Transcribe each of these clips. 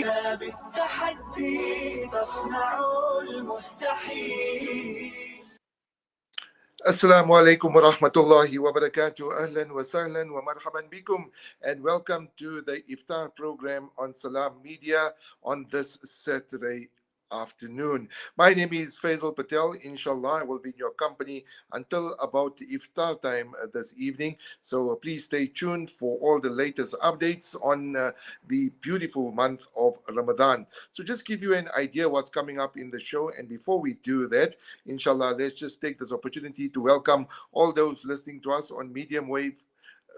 بالتحدي تصنع المستحيل. Assalamu alaikum wa rahmatullahi wa barakatuh. Ahlan wa sahlan wa marhaban bikum. And welcome to the Iftar program on Salam Media on this Saturday afternoon. My name is Faizel Patel. Inshallah, I will be in your company until about Iftar time this evening. So please stay tuned for all the latest updates on the beautiful month of Ramadan. So just give you an idea what's coming up in the show. And before we do that, inshallah, let's just take this opportunity to welcome all those listening to us on medium wave,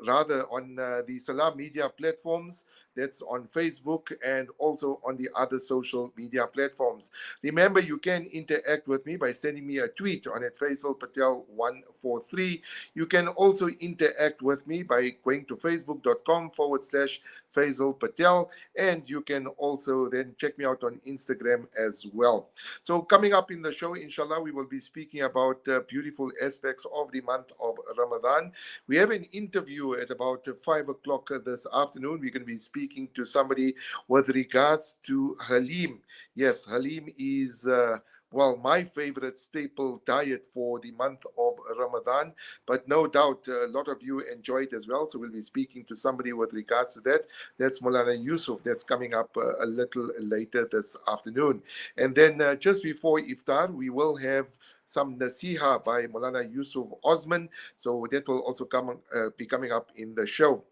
rather on the Salam media platforms. That's on Facebook and also on the other social media platforms. Remember, you can interact with me by sending me a tweet on at Faizel Patel 143. You can also interact with me by going to facebook.com/Faizel Patel, and you can also then check me out on Instagram as well. So coming up in the show, inshallah, we will be speaking about beautiful aspects of the month of Ramadan. We have an interview at about 5 o'clock this afternoon. We're going to be speaking to somebody with regards to Halim. Yes, Halim is my favorite staple diet for the month of Ramadan, but no doubt a lot of you enjoy it as well. So we'll be speaking to somebody with regards to that. That's Maulana Yusuf. That's coming up a little later this afternoon. And then just before Iftar, we will have some nasiha by Maulana Yusuf Osman. So that will also be coming up in the show.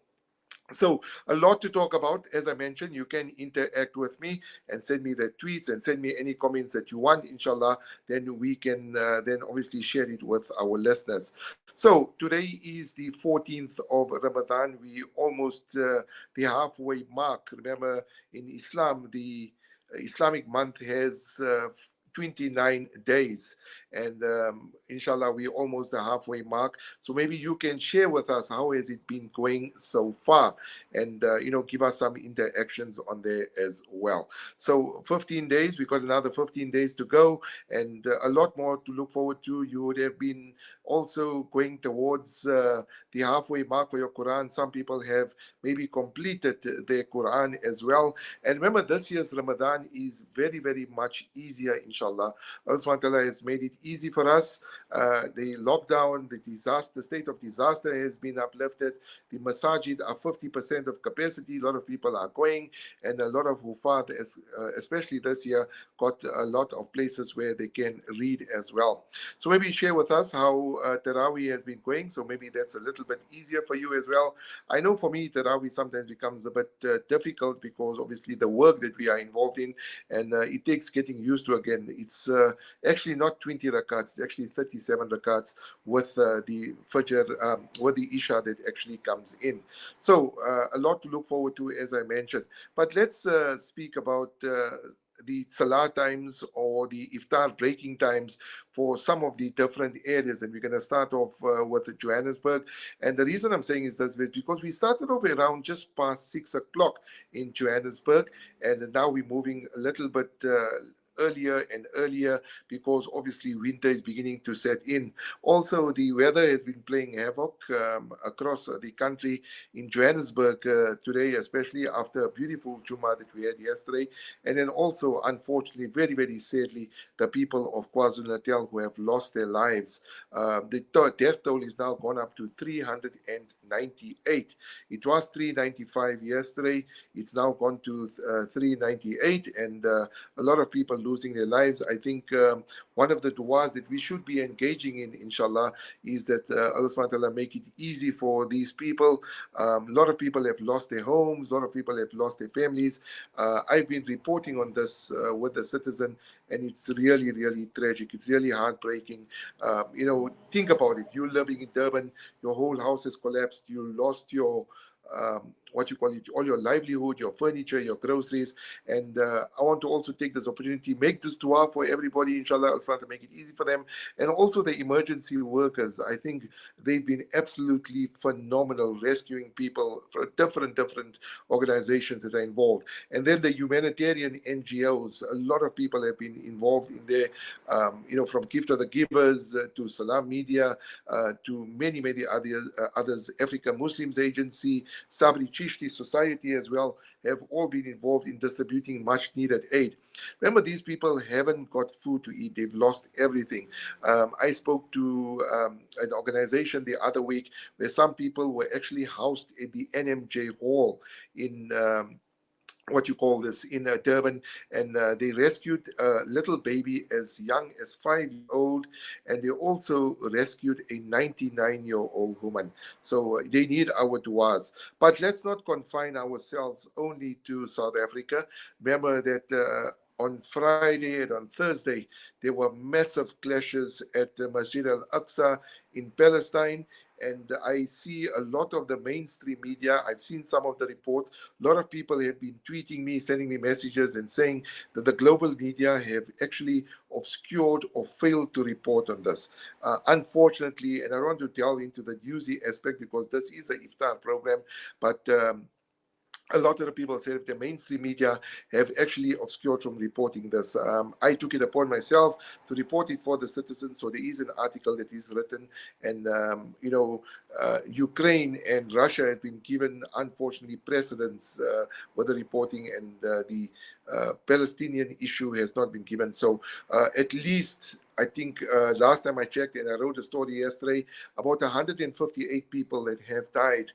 So a lot to talk about. As I mentioned, you can interact with me and send me the tweets and send me any comments that you want, inshallah. Then we can then obviously share it with our listeners. So today is the 14th of Ramadan. We almost the halfway mark. Remember, in Islam, the Islamic month has 29 days, and inshallah we're almost the halfway mark. So maybe you can share with us how has it been going so far, and give us some interactions on there as well. So 15 days, we got another 15 days to go, and a lot more to look forward to. You would have been also going towards the halfway mark for your Quran. Some people have maybe completed their Quran as well. And remember, this year's Ramadan is very, very much easier, inshallah. Allah subhanahu wa ta'ala has made it easy for us. The lockdown, the state of disaster has been uplifted. The masajid are 50% of capacity. A lot of people are going, and a lot of hufat, especially this year, got a lot of places where they can read as well. So maybe share with us how Taraweeh has been going. So maybe that's a little bit easier for you as well. I know for me, Taraweeh sometimes becomes a bit difficult because obviously the work that we are involved in, and it takes getting used to again. It's actually not 20 rakats, it's actually 37 rakats with the Fajr, with the Isha that actually comes in. So a lot to look forward to, as I mentioned. But let's speak about the salah times or the iftar breaking times for some of the different areas. And we're going to start off with Johannesburg. And the reason I'm saying is this because we started off around just past 6 o'clock in Johannesburg, and now we're moving a little bit earlier and earlier because obviously winter is beginning to set in. Also, the weather has been playing havoc across the country. In Johannesburg today, especially after a beautiful Jummah that we had yesterday, and then also, unfortunately, very, very sadly, the people of KwaZulu-Natal who have lost their lives. The death toll is now gone up to 398. It was 395 yesterday. It's now gone to 398, and a lot of people losing their lives. I think one of the du'as that we should be engaging in, inshallah, is that Allah subhanahu wa ta'ala make it easy for these people. A lot of people have lost their homes. A lot of people have lost their families. I've been reporting on this with the Citizen, and it's really, really tragic. It's really heartbreaking. Think about it. You're living in Durban. Your whole house has collapsed. You lost your all your livelihood, your furniture, your groceries. And I want to also take this opportunity, make this dua for everybody, inshallah. I'll try to make it easy for them. And also the emergency workers. I think they've been absolutely phenomenal rescuing people for different organizations that are involved. And then the humanitarian NGOs, a lot of people have been involved in there, from Gift of the Givers to Salam Media to many others, Africa Muslims Agency, Sabri Shishti society as well have all been involved in distributing much needed aid. Remember, these people haven't got food to eat, they've lost everything. I spoke to an organization the other week where some people were actually housed in the NMJ hall in what you call this in Durban, and they rescued a little baby as young as 5 years old, and they also rescued a 99-year-old woman. So they need our duas. But let's not confine ourselves only to South Africa. Remember that. On Friday and on Thursday, there were massive clashes at the Masjid al-Aqsa in Palestine, and I see a lot of the mainstream media. I've seen some of the reports. A lot of people have been tweeting me, sending me messages, and saying that the global media have actually obscured or failed to report on this. Unfortunately, and I don't want to delve into the newsy aspect because this is an iftar program, but a lot of the people said the mainstream media have actually obscured from reporting this. I took it upon myself to report it for the citizens. So there is an article that is written, and Ukraine and Russia has been given, unfortunately, precedence with the reporting, and the Palestinian issue has not been given. So at least I think last time I checked, and I wrote a story yesterday, about 158 people that have died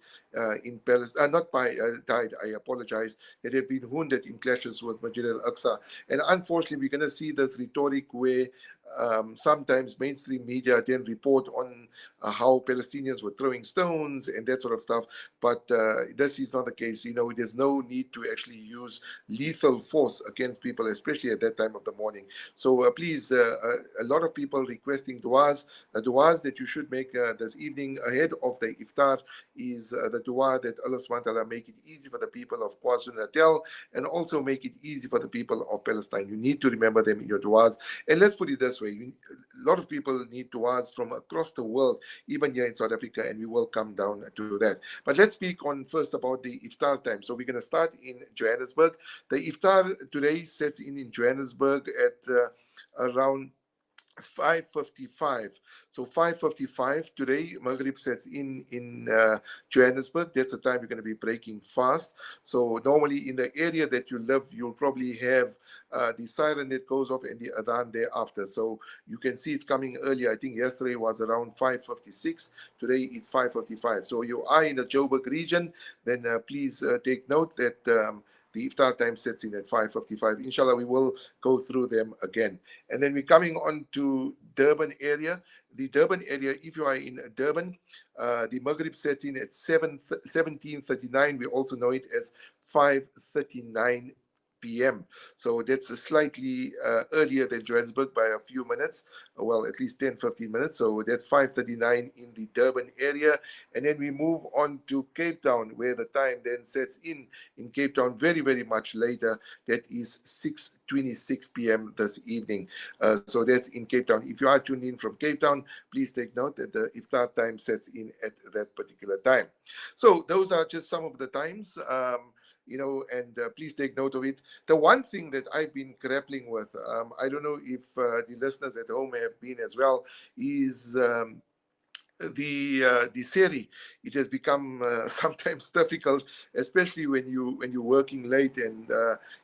in Palestine, not by died, I apologize, that have been wounded in clashes with Masjid al-Aqsa. And unfortunately, we're going to see this rhetoric where sometimes mainstream media then report on how Palestinians were throwing stones and that sort of stuff. But this is not the case. There's no need to actually use lethal force against people, especially at that time of the morning. So please, a lot of people requesting du'as. The du'as that you should make this evening ahead of the iftar is the du'a that Allah subhanahu wa ta'ala make it easy for the people of KwaZulu-Natal, and also make it easy for the people of Palestine. You need to remember them in your du'as. And let's put it this way, a lot of people need du'as from across the world, even here in South Africa, and we will come down to that. But let's speak on first about the iftar time. So we're going to start in Johannesburg. The iftar today sets in Johannesburg at around 5:55. So 5:55 today, Maghrib sets in Johannesburg. That's the time you're going to be breaking fast. So normally in the area that you live, you'll probably have the siren that goes off and the adhan thereafter. So you can see it's coming earlier. I think yesterday was around 5:56. Today it's 5:55. So you are in the Joburg region, then please take note that the iftar time sets in at 5:55. Inshallah, we will go through them again. And then we're coming on to Durban area. The Durban area, if you are in Durban, the Maghrib sets in at 17:39. We also know it as 5:39 p.m. So that's slightly earlier than Johannesburg by a few minutes, well, at least 10-15 minutes. So that's 5:39 in the Durban area. And then we move on to Cape Town, where the time then sets in Cape Town very, very much later. That is 6:26 p.m. this evening. So that's in Cape Town. If you are tuned in from Cape Town, please take note that the iftar time sets in at that particular time. So those are just some of the times. And please take note of it. The one thing that I've been grappling with, I don't know if the listeners at home have been as well, is the Seri. It has become sometimes difficult, especially when you're working late, and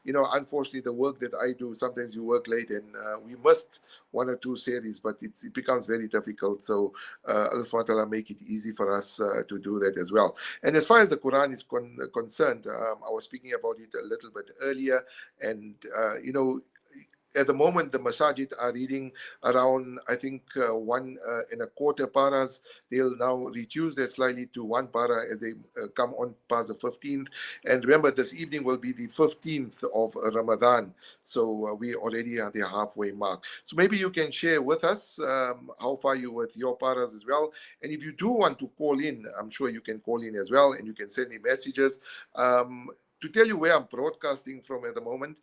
unfortunately the work that I do, sometimes you work late, and we must one or two series, but it becomes very difficult. So Allah subhanahu wa ta'ala make it easy for us to do that as well. And as far as the Quran is concerned, I was speaking about it a little bit earlier, and at the moment, the masajid are reading around, I think, 1.25 paras. They'll now reduce that slightly to 1 para as they come on past the 15th. And remember, this evening will be the 15th of Ramadan. So we already are the halfway mark. So maybe you can share with us how far you with your paras as well. And if you do want to call in, I'm sure you can call in as well, and you can send me messages. To tell you where I'm broadcasting from at the moment,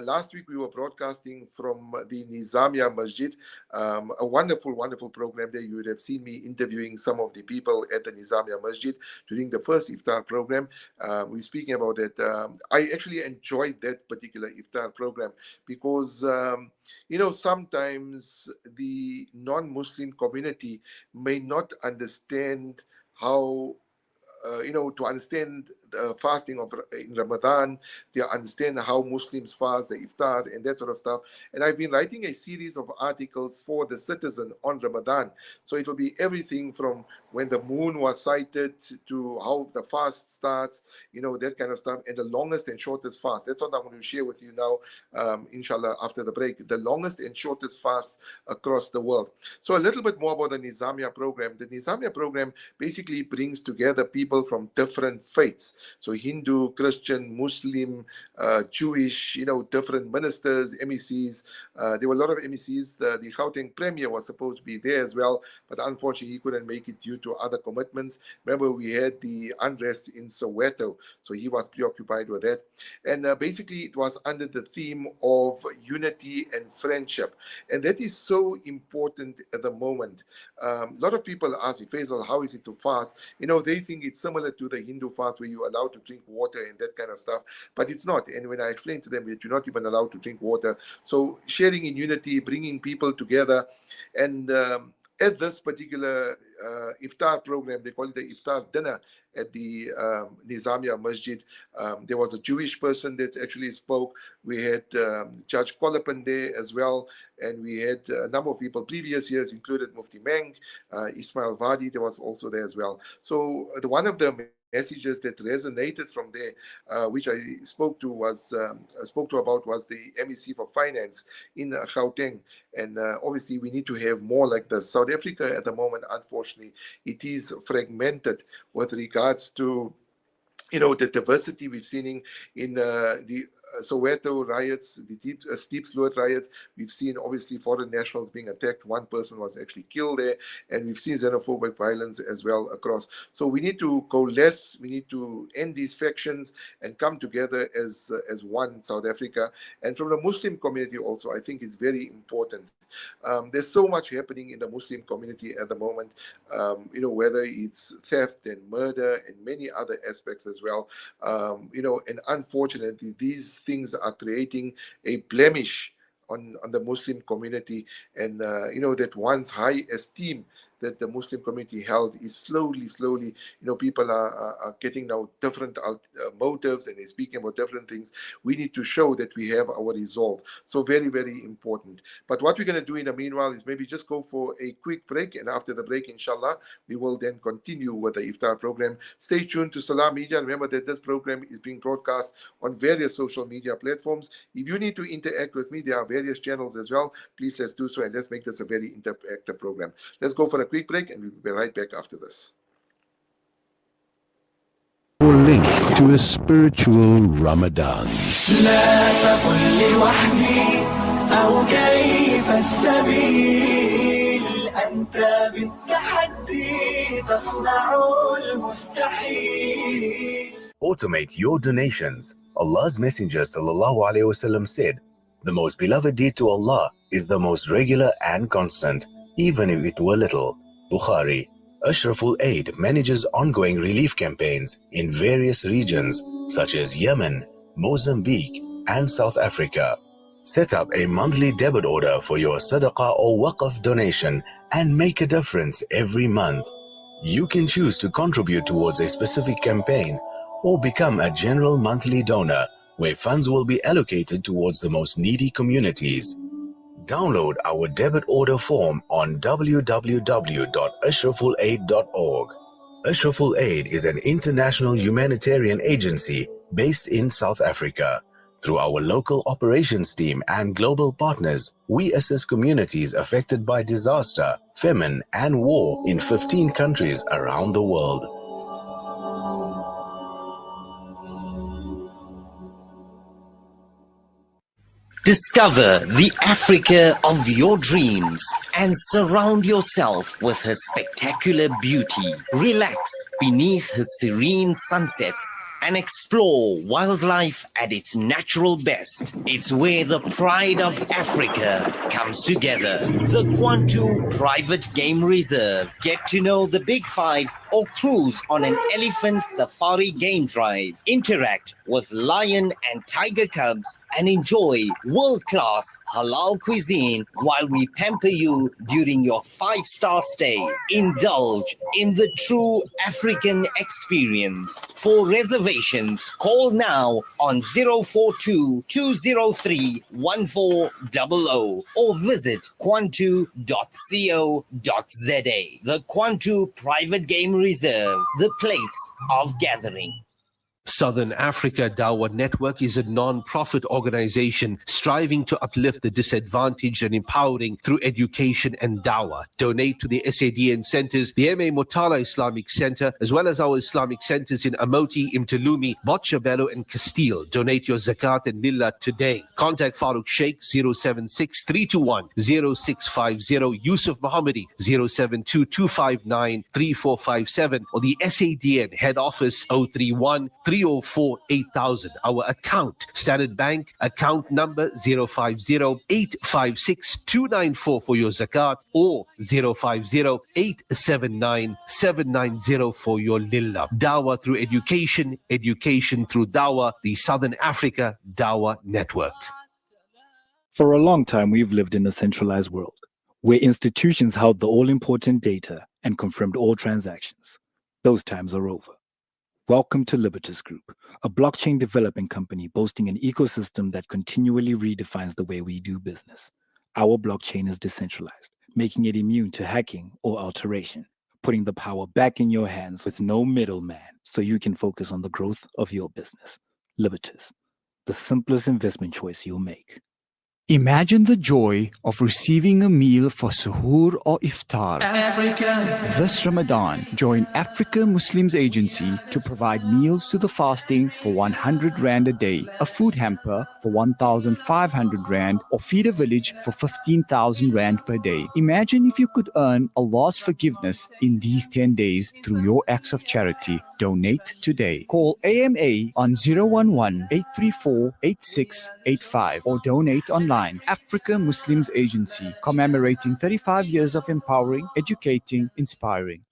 last week we were broadcasting from the Nizamiya Masjid, a wonderful, wonderful program there. You would have seen me interviewing some of the people at the Nizamiya Masjid during the first iftar program. We're speaking about that. I actually enjoyed that particular iftar program because, sometimes the non-Muslim community may not understand how to understand fasting in Ramadan. They understand how Muslims fast, the Iftar, and that sort of stuff. And I've been writing a series of articles for the Citizen on Ramadan. So it will be everything from when the moon was sighted to how the fast starts, that kind of stuff, and the longest and shortest fast. That's what I'm going to share with you now, inshallah, after the break. The longest and shortest fast across the world. So a little bit more about the Nizamiya program. The Nizamiya program basically brings together people from different faiths. So Hindu, Christian, Muslim, Jewish, different ministers, MECs. There were a lot of MECs. The Gauteng Premier was supposed to be there as well, but unfortunately he couldn't make it due to other commitments. Remember, we had the unrest in Soweto, so he was preoccupied with that. And basically it was under the theme of unity and friendship. And that is so important at the moment. A lot of people ask me, Faizel, how is it to fast? They think it's similar to the Hindu fast where you're allowed to drink water and that kind of stuff, but it's not. And when I explain to them that you're not even allowed to drink water, so sharing in unity, bringing people together, and at this particular Iftar program, they call it the Iftar dinner at the Nizamiya Masjid. There was a Jewish person that actually spoke. We had Judge Kolappan there as well, and we had a number of people. Previous years included Mufti Meng, Ismail Wadi, there was also there as well. So one of the messages that resonated from there, which I spoke to about was the MEC for Finance in Gauteng. And obviously we need to have more like this. South Africa at the moment, unfortunately, it is fragmented with regards to the diversity we've seen in the Soweto riots, the Steep Sloot riots. We've seen obviously foreign nationals being attacked. One person was actually killed there, and we've seen xenophobic violence as well across. So we need to coalesce. We need to end these factions and come together as one South Africa. And from the Muslim community also, I think it's very important. There's so much happening in the Muslim community at the moment, whether it's theft and murder and many other aspects as well. And unfortunately, these things are creating a blemish on the Muslim community, and that one's high esteem that the Muslim community held is slowly, people are getting now different motives, and they're speaking about different things. We need to show that we have our resolve. So very, very important. But what we're going to do in the meanwhile is maybe just go for a quick break, and after the break, inshallah, we will then continue with the Iftar program. Stay tuned to Salam Media. Remember that this program is being broadcast on various social media platforms. If you need to interact with me, there are various channels as well. Please let's do so, and let's make this a very interactive program. Let's go for a quick break, and we'll be right back after this. Or link to a spiritual Ramadan. لا تقل لوحدي أو كيف السبيل أنت بالتحدي تصنع المستحيل. Automate your donations. Allah's Messenger ﷺ said, "The most beloved deed to Allah is the most regular and constant, even if it were little." Bukhari. Ashraful Aid manages ongoing relief campaigns in various regions such as Yemen, Mozambique, and South Africa. Set up a monthly debit order for your sadaqah or waqf donation and make a difference every month. You can choose to contribute towards a specific campaign or become a general monthly donor where funds will be allocated towards the most needy communities. Download our debit order form on www.ashrafulaid.org. Ashraful Aid is an international humanitarian agency based in South Africa. Through our local operations team and global partners, we assist communities affected by disaster, famine, and war in 15 countries around the world. Discover the Africa of your dreams and surround yourself with her spectacular beauty. Relax beneath her serene sunsets and explore wildlife at its natural best. It's where the pride of Africa comes together. The Kwantu Private Game Reserve. Get to know the Big Five or cruise on an elephant safari game drive. Interact with lion and tiger cubs and enjoy world-class halal cuisine while we pamper you during your 5-star stay. Indulge in the true African experience. For reservations, call now on 042 203 1400 or visit kwantu.co.za. The Kwantu Private Game Reserve, the place of gathering. Southern Africa Dawah Network is a non-profit organization striving to uplift the disadvantaged and empowering through education and dawah. Donate to the SADN centers, the M.A. Mutala Islamic Center, as well as our Islamic centers in Amoti, Imtalumi, Botshabelo and Castile. Donate your zakat and lillah today. Contact Farooq Sheikh 076 321 0650, Yusuf Mohammadi 072 259 3457, or the SADN head office 031 304 8000. Our account, Standard Bank, account number 050 856 294 for your zakat, or 050 879 790 for your lillah. Dawah through education, education through dawah, the Southern Africa Dawah Network. For a long time, we've lived in a centralized world, where institutions held the all-important data and confirmed all transactions. Those times are over. Welcome to Libertas Group, a blockchain development company boasting an ecosystem that continually redefines the way we do business. Our blockchain is decentralized, making it immune to hacking or alteration, putting the power back in your hands with no middleman so you can focus on the growth of your business. Libertas, the simplest investment choice you'll make. Imagine the joy of receiving a meal for suhoor or iftar. Africa. This Ramadan, join Africa Muslims Agency to provide meals to the fasting for 100 Rand a day, a food hamper for 1,500 Rand, or feed a village for 15,000 Rand per day. Imagine if you could earn Allah's forgiveness in these 10 days through your acts of charity. Donate today. Call AMA on 011-834-8685 or donate online. Africa Muslims Agency, commemorating 35 years of empowering, educating, inspiring.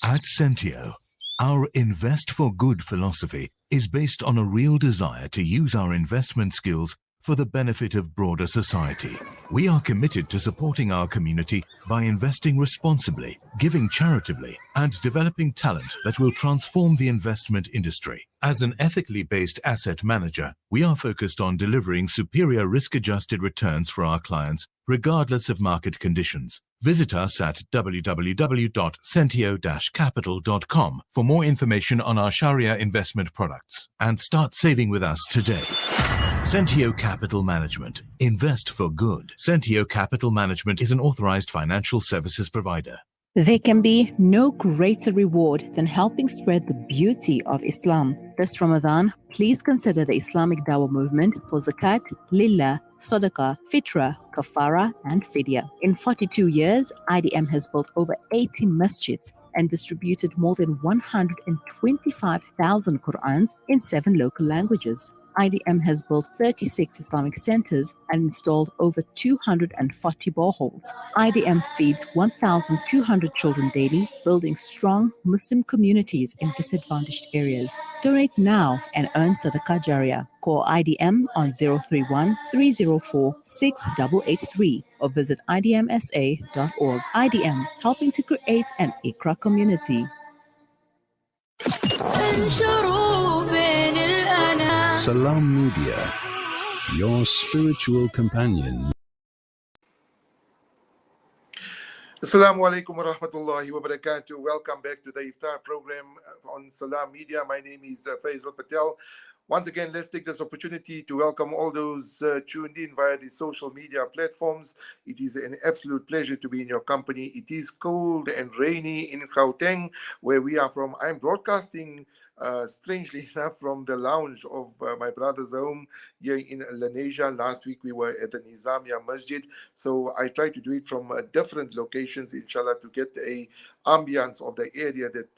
At Sentio, our Invest for Good philosophy is based on a real desire to use our investment skills for the benefit of broader society. We are committed to supporting our community by investing responsibly, giving charitably, and developing talent that will transform the investment industry. As an ethically based asset manager, we are focused on delivering superior risk-adjusted returns for our clients, regardless of market conditions. Visit us at www.sentio-capital.com for more information on our Sharia investment products, and start saving with us today. Sentio Capital Management. Invest for good. Sentio Capital Management is an authorized financial services provider. There can be no greater reward than helping spread the beauty of Islam. This Ramadan, please consider the Islamic Dawah movement for zakat, lillah, sadaqah, fitra, kafara, and fidya. In 42 years, IDM has built over 80 masjids and distributed more than 125,000 Qur'ans in 7 local languages. IDM has built 36 Islamic centers and installed over 240 boreholes. IDM feeds 1,200 children daily, building strong Muslim communities in disadvantaged areas. Donate now and earn Sadaqah Jariyah. Call IDM on 031 304 6883 or visit idmsa.org. IDM, helping to create an Iqra community. Salam Media, your spiritual companion. Assalamu alaikum wa rahmatullahi wa barakatuh. Welcome back to the Iftar program on Salam Media. My name is Faizel Patel. Once again, let's take this opportunity to welcome all those tuned in via the social media platforms. It is an absolute pleasure to be in your company. It is cold and rainy in Gauteng, where we are from. I'm broadcasting, strangely enough, from the lounge of my brother's home here in Lenasia. Last week we were at the Nizamiya Masjid, so I try to do it from different locations, inshallah, to get a ambience of the area that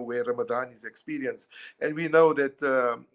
where Ramadan is experienced. And we know that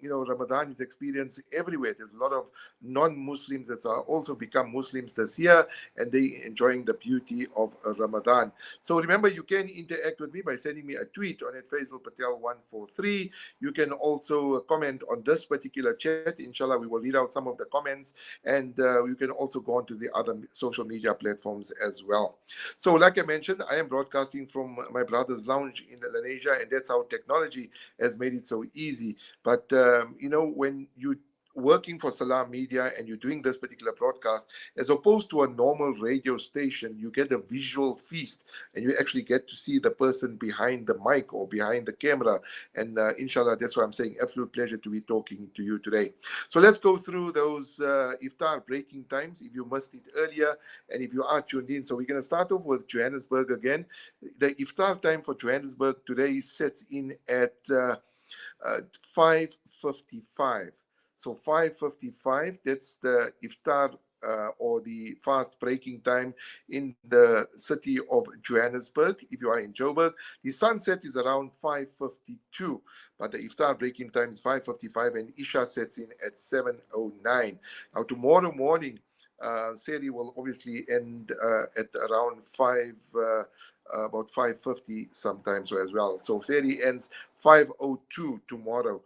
Ramadan is experienced everywhere. There's a lot of non-Muslims that are also become Muslims this year, and they enjoying the beauty of Ramadan. So remember, you can interact with me by sending me a tweet on at Faizel Patel 143. You can also comment on this particular chat. Inshallah, we will read out some of the comments, and you can also go on to the other social media platforms as well. So like I mentioned, I am broadcasting from my brother's lounge in Indonesia, and that's how technology has made it so easy. But when you working for Salam Media and you're doing this particular broadcast, as opposed to a normal radio station, you get a visual feast, and you actually get to see the person behind the mic or behind the camera. And inshallah, that's why I'm saying absolute pleasure to be talking to you today. So let's go through those iftar breaking times if you missed it earlier and if you are tuned in. So we're going to start off with Johannesburg again. The iftar time for Johannesburg today sets in at 5:55. So 5:55, that's the iftar or the fast breaking time in the city of Johannesburg. If you are in Joburg, the sunset is around 5:52, but the iftar breaking time is 5:55, and Isha sets in at 7:09. Now tomorrow morning, Seri will obviously end at around about 5:50 sometimes as well. So Seri ends 5:02 tomorrow.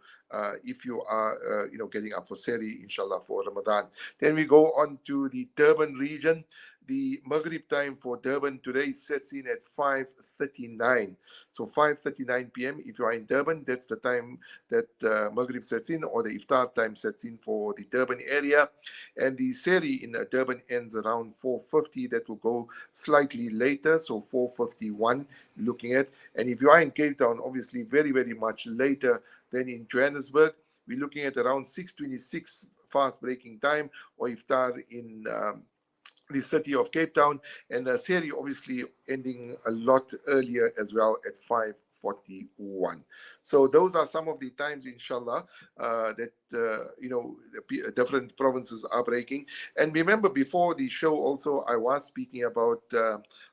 If you are, getting up for Seri, inshallah, for Ramadan. Then we go on to the Durban region. The Maghrib time for Durban today sets in at 5:39. So 5:39 p.m. If you are in Durban, that's the time that Maghrib sets in, or the Iftar time sets in for the Durban area. And the Seri in Durban ends around 4:50. That will go slightly later, so 4:51 looking at. And if you are in Cape Town, obviously very, very much later than in Johannesburg. We're looking at around 6:26 fast breaking time, or Iftar in the city of Cape Town, and Seri obviously ending a lot earlier as well at 5:41. So those are some of the times, inshallah, that different provinces are breaking. And remember, before the show also, I was speaking about,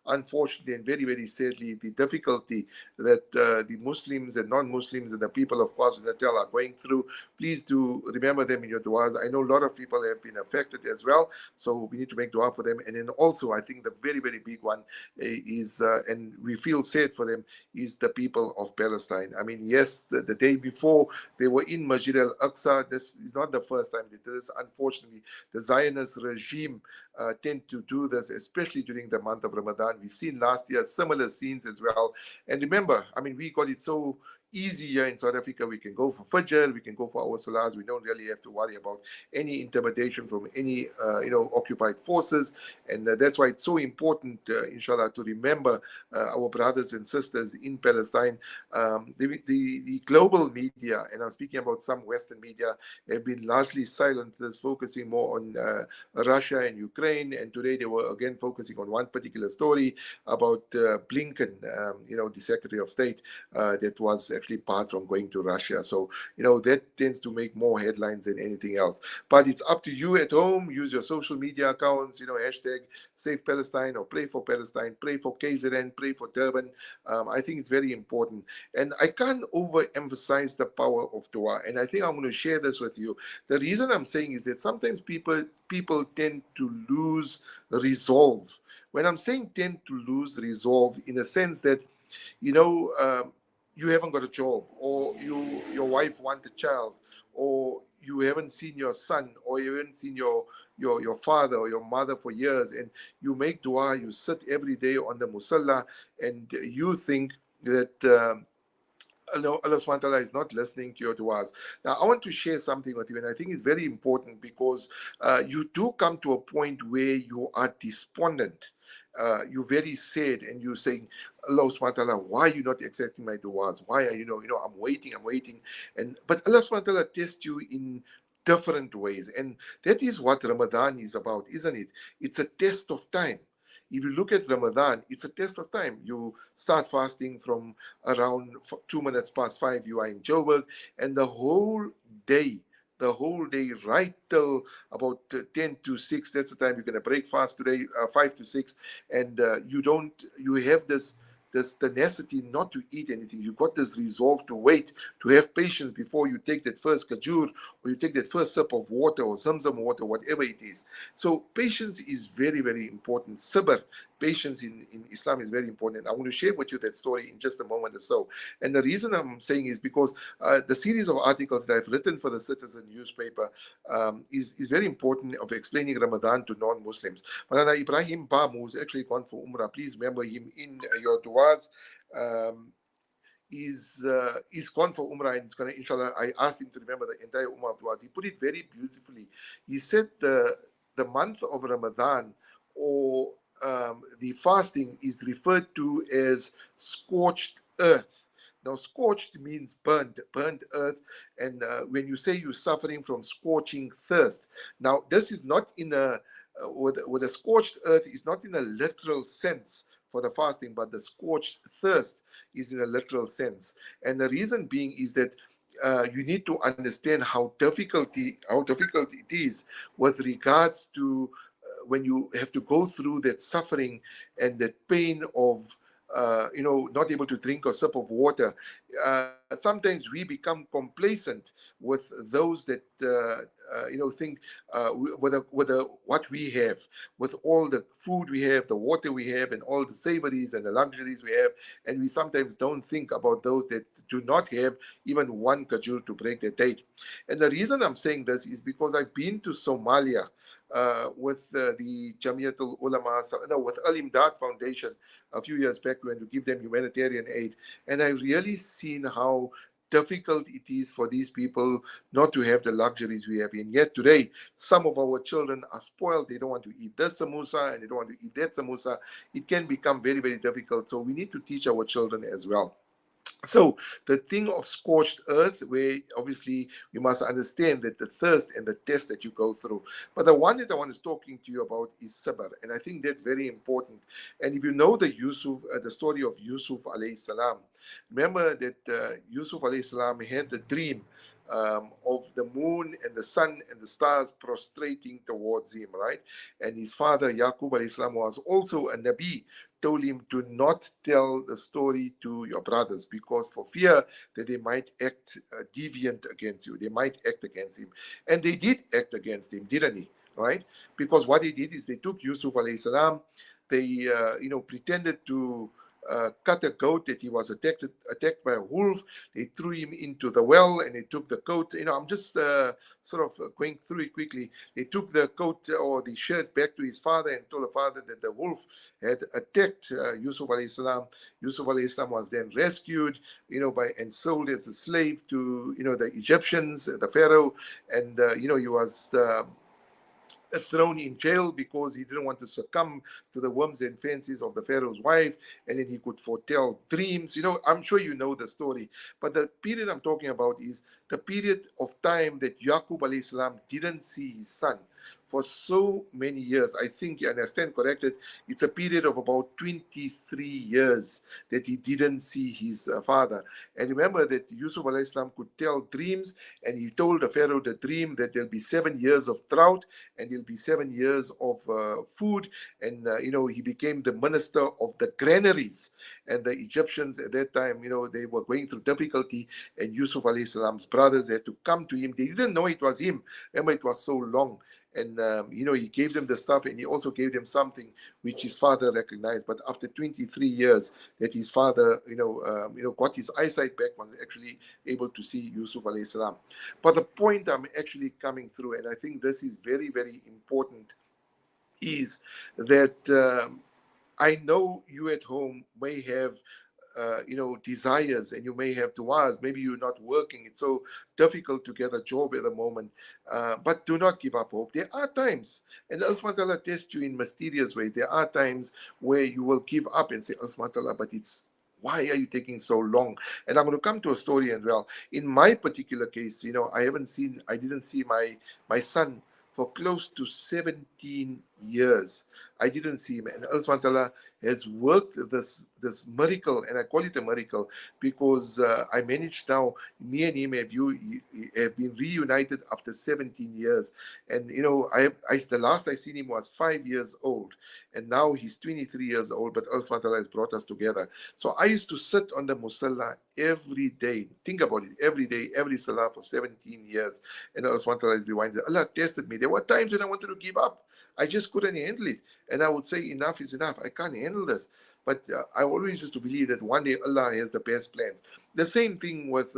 unfortunately and very, very sadly, the difficulty that the Muslims and non-Muslims and the people of KwaZulu-Natal are going through. Please do remember them in your du'as. I know a lot of people have been affected as well, so we need to make dua for them. And then also, I think the very, very big one is, and we feel sad for them, is the people of Palestine. I mean, yes, the day before they were in Masjid al-Aqsa. This is not the first time they do this. Unfortunately, the Zionist regime tend to do this, especially during the month of Ramadan. We've seen last year similar scenes as well. And remember, I mean, we got it so easy here in South Africa. We can go for Fajr, we can go for our Salahs. We don't really have to worry about any intimidation from any, occupied forces. And that's why it's so important, inshallah, to remember our brothers and sisters in Palestine. The global media, and I'm speaking about some Western media, have been largely silent. That's focusing more on Russia and Ukraine. And today they were again focusing on one particular story about Blinken, the Secretary of State, that was actually barred from going to Russia. So, that tends to make more headlines than anything else. But it's up to you at home. Use your social media accounts, hashtag Save Palestine or Pray for Palestine, pray for KZN, pray for Durban. I think it's very important. And I can't overemphasize the power of dua. And I think I'm going to share this with you. The reason I'm saying is that sometimes people tend to lose resolve. When I'm saying tend to lose resolve, in a sense that, you haven't got a job, or your wife wants a child, or you haven't seen your son, or you haven't seen your father or your mother for years, and you make dua, you sit every day on the musalla, and you think that Allah subhanahu wa ta'ala is not listening to your duas. Now, I want to share something with you, and I think it's very important, because you do come to a point where you are despondent. You're very sad, and you're saying, Allah subhanahu wa ta'ala, why are you not accepting my du'as? Why are I'm waiting. But Allah subhanahu wa ta'ala tests you in different ways. And that is what Ramadan is about, isn't it? It's a test of time. If you look at Ramadan, it's a test of time. You start fasting from around 2 minutes past 5, you are in Joburg, and the whole day, right till about 10 to 6, that's the time you're going to break fast today, 5 to 6, and you have this this tenacity not to eat anything. You got this resolve to wait, to have patience before you take that first kajur, or you take that first sip of water or zamzam water, whatever it is. So patience is very, very important. Sabr, patience in Islam is very important. I want to share with you that story in just a moment or so. And the reason I'm saying is because the series of articles that I've written for the Citizen newspaper is very important of explaining Ramadan to non-Muslims. Malana Ibrahim Bam, who's actually gone for Umrah, please remember him in your du'as. Is gone for Umrah, and he's going to, inshallah, I asked him to remember the entire Umrah of du'as. He put it very beautifully. He said the month of Ramadan, or the fasting, is referred to as scorched earth. Now, scorched means burnt earth. And when you say you're suffering from scorching thirst, now this is not in a, with a scorched earth is not in a literal sense for the fasting, but the scorched thirst is in a literal sense. And the reason being is that you need to understand how difficult it is with regards to when you have to go through that suffering and that pain of not able to drink a sip of water. Sometimes we become complacent with those that think with what we have, with all the food we have, the water we have, and all the savories and the luxuries we have, and we sometimes don't think about those that do not have even one kajur to break their date. And the reason I'm saying this is because I've been to Somalia with the Jamiatul Ulama, with Al Imdad Foundation a few years back, when to give them humanitarian aid. And I've really seen how difficult it is for these people not to have the luxuries we have. And yet today, some of our children are spoiled. They don't want to eat this samosa and they don't want to eat that samosa. It can become very, very difficult. So we need to teach our children as well. So the thing of scorched earth, where obviously you must understand that the thirst and the test that you go through. But the one that I want to talking to you about is sabr, and I think that's very important. And if you know the story of Yusuf alayhi salam, remember that Yusuf alayhi salam had the dream of the moon and the sun and the stars prostrating towards him, right? And his father Yaqub alayhi salam was also a Nabi, told him to not tell the story to your brothers, because for fear that they might act deviant against you, they might act against him. And they did act against him, didn't he? Right? Because what they did is they took Yusuf alayhi salam, they pretended to cut a goat that he was attacked by a wolf. They threw him into the well and they took the coat. I'm just sort of going through it quickly. They took the coat or the shirt back to his father and told the father that the wolf had attacked Yusuf alayhi salam. Yusuf alayhi salam was then rescued, and sold as a slave to, the Egyptians, the Pharaoh, and he was thrown in jail because he didn't want to succumb to the whims and fancies of the Pharaoh's wife, and then he could foretell dreams. I'm sure you know the story, but the period I'm talking about is the period of time that Yaqub alayhi salam didn't see his son for so many years. I think, and I stand corrected, it's a period of about 23 years that he didn't see his father. And remember that Yusuf alayhi salam could tell dreams, and he told the Pharaoh the dream that there'll be 7 years of drought and there'll be 7 years of food. And, he became the minister of the granaries. And the Egyptians at that time, they were going through difficulty, and Yusuf alayhi salam's brothers had to come to him. They didn't know it was him. Remember, it was so long. And, he gave them the stuff, and he also gave them something which his father recognized. But after 23 years that his father, got his eyesight back, was actually able to see Yusuf alayhi salam. But the point I'm actually coming through, and I think this is very, very important, is that I know you at home may have desires, and you may have du'as. Maybe you're not working. It's so difficult to get a job at the moment. But do not give up hope. There are times, and Allah subhanahu wa ta'ala tests you in mysterious ways. There are times where you will give up and say, Allah subhanahu wa ta'ala, but why are you taking so long? And I'm going to come to a story as well. In my particular case, I didn't see my son for close to 17 years. I didn't see him. And Allah subhanahu wa ta'ala has worked this miracle, and I call it a miracle because I managed now, me and him have been reunited after 17 years. And the last I seen him was 5 years old, and now he's 23 years old, but Allah subhanahu wa ta'ala has brought us together. So I used to sit on the musalla every day. Think about it, every day, every salah for 17 years. And Allah subhanahu wa ta'ala is rewinded. Allah tested me. There were times when I wanted to give up. I just couldn't handle it. And I would say, enough is enough. I can't handle this. But I always used to believe that one day Allah has the best plans. The same thing with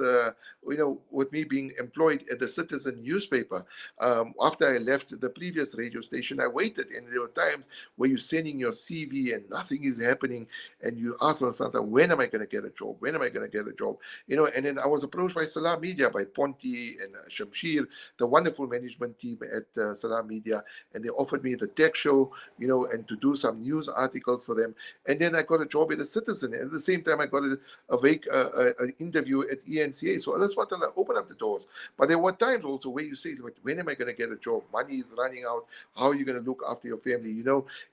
with me being employed at the Citizen newspaper. After I left the previous radio station, I waited, and there were times where you're sending your CV and nothing is happening, and you ask Allah, when am I going to get a job? When am I going to get a job? And then I was approached by Salam Media, by Ponti and Shamshir, the wonderful management team at Salam Media, and they offered me the tech show, and to do some news articles for them. And then I got a job at the Citizen, and at the same time I got an interview at ENCA. So Allah subhanahu wa ta'ala open up the doors. But there were times also where you say, when am I going to get a job? Money is running out. How are you going to look after your family?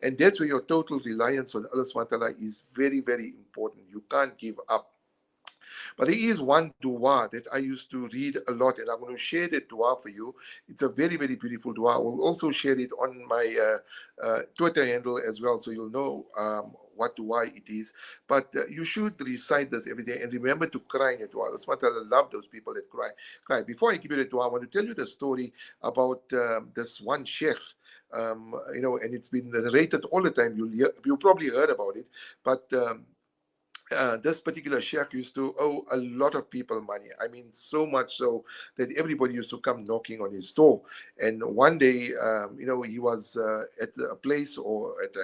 And that's where your total reliance on Allah subhanahu wa ta'ala is very, very important. You can't give up. But there is one dua that I used to read a lot, and I'm going to share that dua for you. It's a very, very beautiful dua. I will also share it on my Twitter handle as well, so you'll know what dua it is. But you should recite this every day, and remember to cry in your dua. I love those people that cry. Before I give you the dua, I want to tell you the story about this one sheikh. And it's been narrated all the time. You probably heard about it, but this particular sheikh used to owe a lot of people money. I mean, so much so that everybody used to come knocking on his door. And one day, he was at a place or at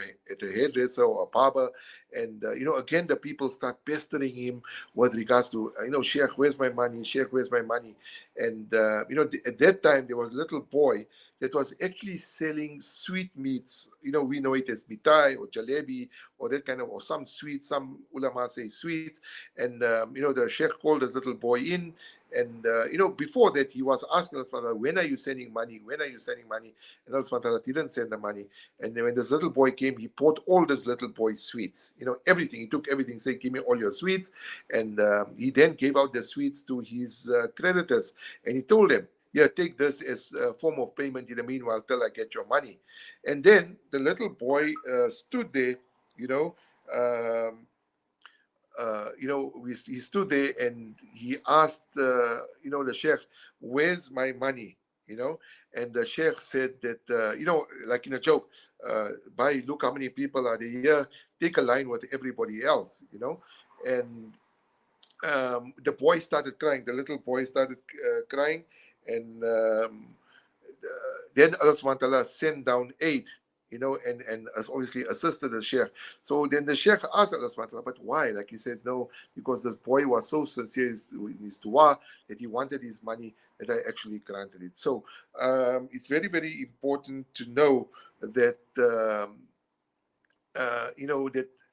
a hairdresser or a barber, and again the people start pestering him with regards to sheikh, where's my money? Sheikh, where's my money? And at that time there was a little boy that was actually selling sweetmeats. We know it as mitai or jalebi or that kind of, or some sweets, some ulama say sweets. And, the sheikh called this little boy in. And, before that, he was asking us, when are you sending money? When are you sending money? And Allah didn't send the money. And then when this little boy came, he bought all this little boy's sweets, everything. He took everything, said, give me all your sweets. And he then gave out the sweets to his creditors. And he told them, yeah, take this as a form of payment in the meanwhile till I get your money. And then the little boy stood there, he stood there and he asked, the sheikh, where's my money? And the sheikh said that, like in a joke, look how many people are there here, take a line with everybody else, And the boy started crying, the little boy started crying. And then Allah subhanahu wa ta'ala sent down aid, and obviously assisted the sheikh. So then the sheikh asked Allah subhanahu wa ta'ala, but why? Like he says, no, because this boy was so sincere in his dua that he wanted his money, that I actually granted it. So it's very, very important to know that,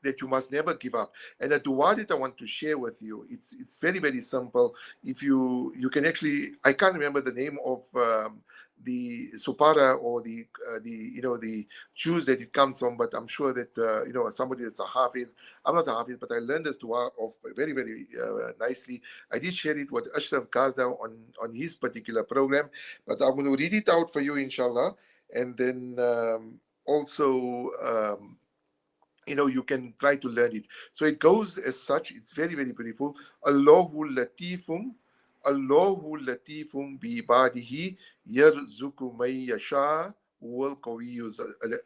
that you must never give up. And the dua that I want to share with you, it's very, very simple. If you can actually, I can't remember the name of the supara or the Jews that it comes from, but I'm sure that somebody that's a hafiz. I'm not a hafiz, but I learned this dua of very, very nicely. I did share it with Ashraf Garda on his particular program, but I'm going to read it out for you, inshallah. And then also you can try to learn it. So it goes as such. It's very, very beautiful. Allahu latifum bi ibadihi yarzuqu may yasha wal qawiyyul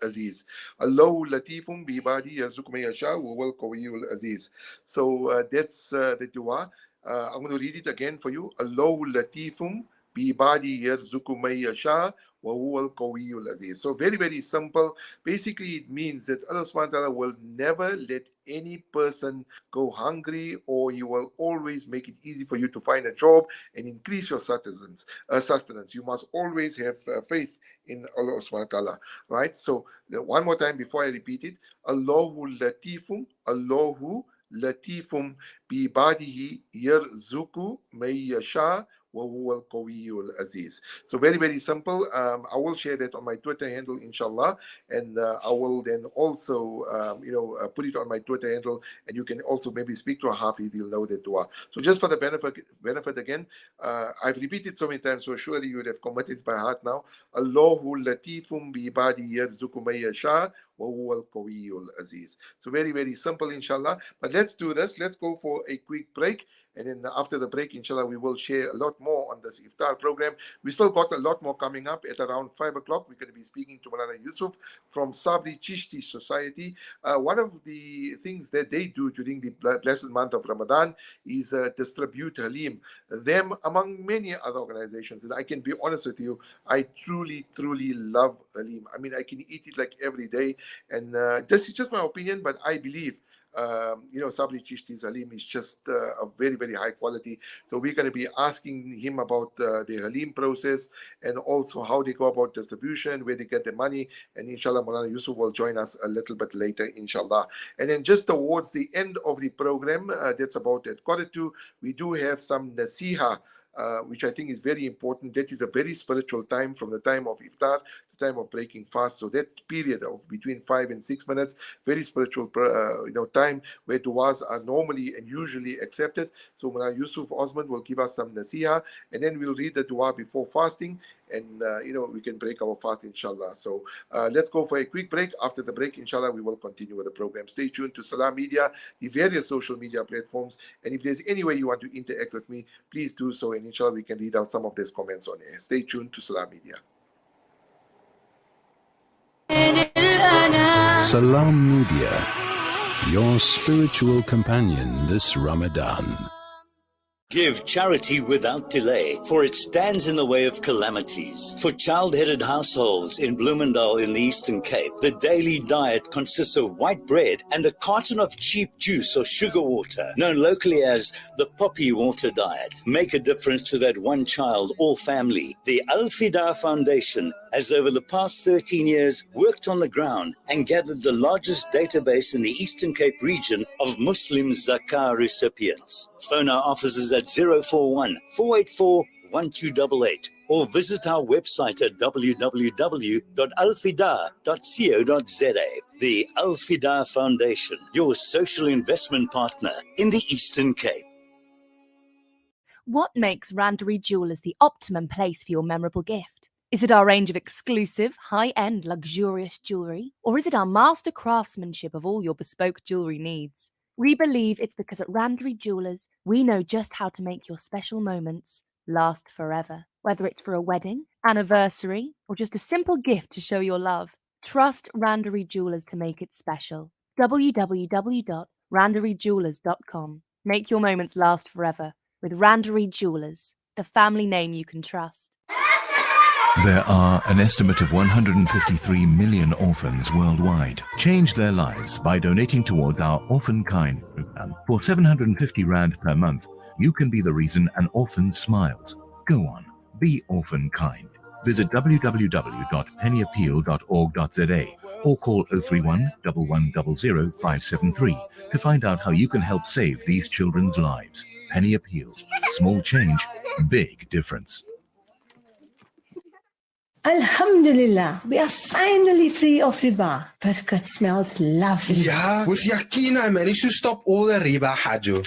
aziz. Allahu latifum bi ibadihi yarzuqu may yasha wal qawiyyul aziz. So that's the dua. I'm going to read it again for you. Allahu latifum bi ibadihi yarzuqu may yasha. So very, very simple. Basically, it means that Allah subhanahu wa ta'ala will never let any person go hungry, or He will always make it easy for you to find a job and increase your sustenance. You must always have faith in Allah subhanahu wa ta'ala. Right? So one more time before I repeat it. Allahu latifum bi ibadihi yarzuqu may yasha وهو القوي العزيز. So very, very simple. I will share that on my Twitter handle, inshallah, and I will then also, put it on my Twitter handle, and you can also maybe speak to a Hafiz, you'll know the dua. So just for the benefit again, I've repeated so many times, so surely you would have committed by heart now. Allahu latifum bi ibadi yarzuqu man yasha wa huwa al-qawiyyul aziz. So very, very simple, inshallah. But let's do this. Let's go for a quick break. And then after the break, inshallah, we will share a lot more on this iftar program. We still got a lot more coming up. At around 5 o'clock, we're going to be speaking to Maulana Yusuf from Sabri Chishti Society. One of the things that they do during the blessed month of Ramadan is distribute Halim. Them, among many other organizations. And I can be honest with you, I truly, truly love Halim. I mean, I can eat it like every day. And this is just my opinion, but I believe Sabri Chishti's Halim is just a very, very high quality. So we're going to be asking him about the Halim process and also how they go about distribution, where they get the money. And inshallah, Maulana Yusuf will join us a little bit later, inshallah. And then just towards the end of the program, that's about at 1:45, we do have some nasiha, which I think is very important. That is a very spiritual time from the time of iftar to time of breaking fast. So that period of between 5 and 6 minutes, very spiritual time where du'as are normally and usually accepted. So Mullah Yusuf Osman will give us some nasiha, and then we'll read the du'a before fasting, and we can break our fast, inshallah. So let's go for a quick break. After the break, inshallah, we will continue with the program. Stay tuned to Salam Media, the various social media platforms, and if there's any way you want to interact with me, please do so, and inshallah we can read out some of these comments on air. Stay tuned to Salam Media. Salam Media, your spiritual companion this Ramadan. Give charity without delay, for it stands in the way of calamities. For child-headed households in Bloemendal in the Eastern Cape, the daily diet consists of white bread and a carton of cheap juice or sugar water, known locally as the poppy water diet. Make a difference to that one child or family. The Al-Fida Foundation has over the past 13 years worked on the ground and gathered the largest database in the Eastern Cape region of Muslim zakah recipients. Phone our offices at 041 484 1288 or visit our website at www.alfida.co.za. The Al-Fida Foundation, your social investment partner in the Eastern Cape. What makes Randery Jewelers the optimum place for your memorable gift? Is it our range of exclusive, high-end, luxurious jewellery? Or is it our master craftsmanship of all your bespoke jewellery needs? We believe it's because at Randery Jewelers, we know just how to make your special moments last forever. Whether it's for a wedding, anniversary, or just a simple gift to show your love, trust Randery Jewelers to make it special. www.randeryjewelers.com. Make your moments last forever with Randery Jewelers, the family name you can trust. There are an estimate of 153 million orphans worldwide. Change their lives by donating towards our Orphan Kind program. For 750 Rand per month, you can be the reason an orphan smiles. Go on, be Orphan Kind. Visit www.pennyappeal.org.za or call 031 1100 573 to find out how you can help save these children's lives. Penny Appeal. Small change, big difference. Alhamdulillah, we are finally free of riba. Berkat smells lovely. Yeah, with Yakina, I managed to stop all the riba, Hajo.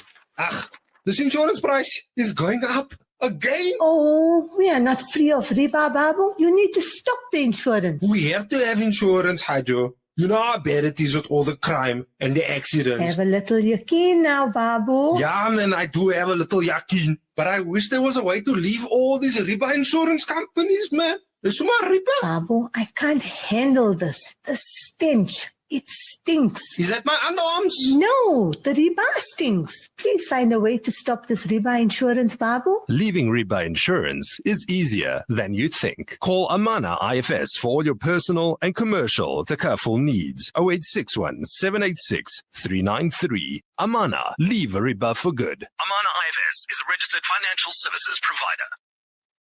This insurance price is going up again. Oh, we are not free of riba, Babu. You need to stop the insurance. We have to have insurance, Hajo. You know how bad it is with all the crime and the accidents. Have a little yakin now, Babu. Yeah, man, I do have a little yakin. But I wish there was a way to leave all these riba insurance companies, man. It's my riba. Babu, I can't handle this. The stench. It stinks. Is that my underarms? No, the riba stinks. Please find a way to stop this riba insurance, Babu. Leaving riba insurance is easier than you'd think. Call Amana IFS for all your personal and commercial takaful needs. 0861 786 393. Amana, leave riba for good. Amana IFS is a registered financial services provider.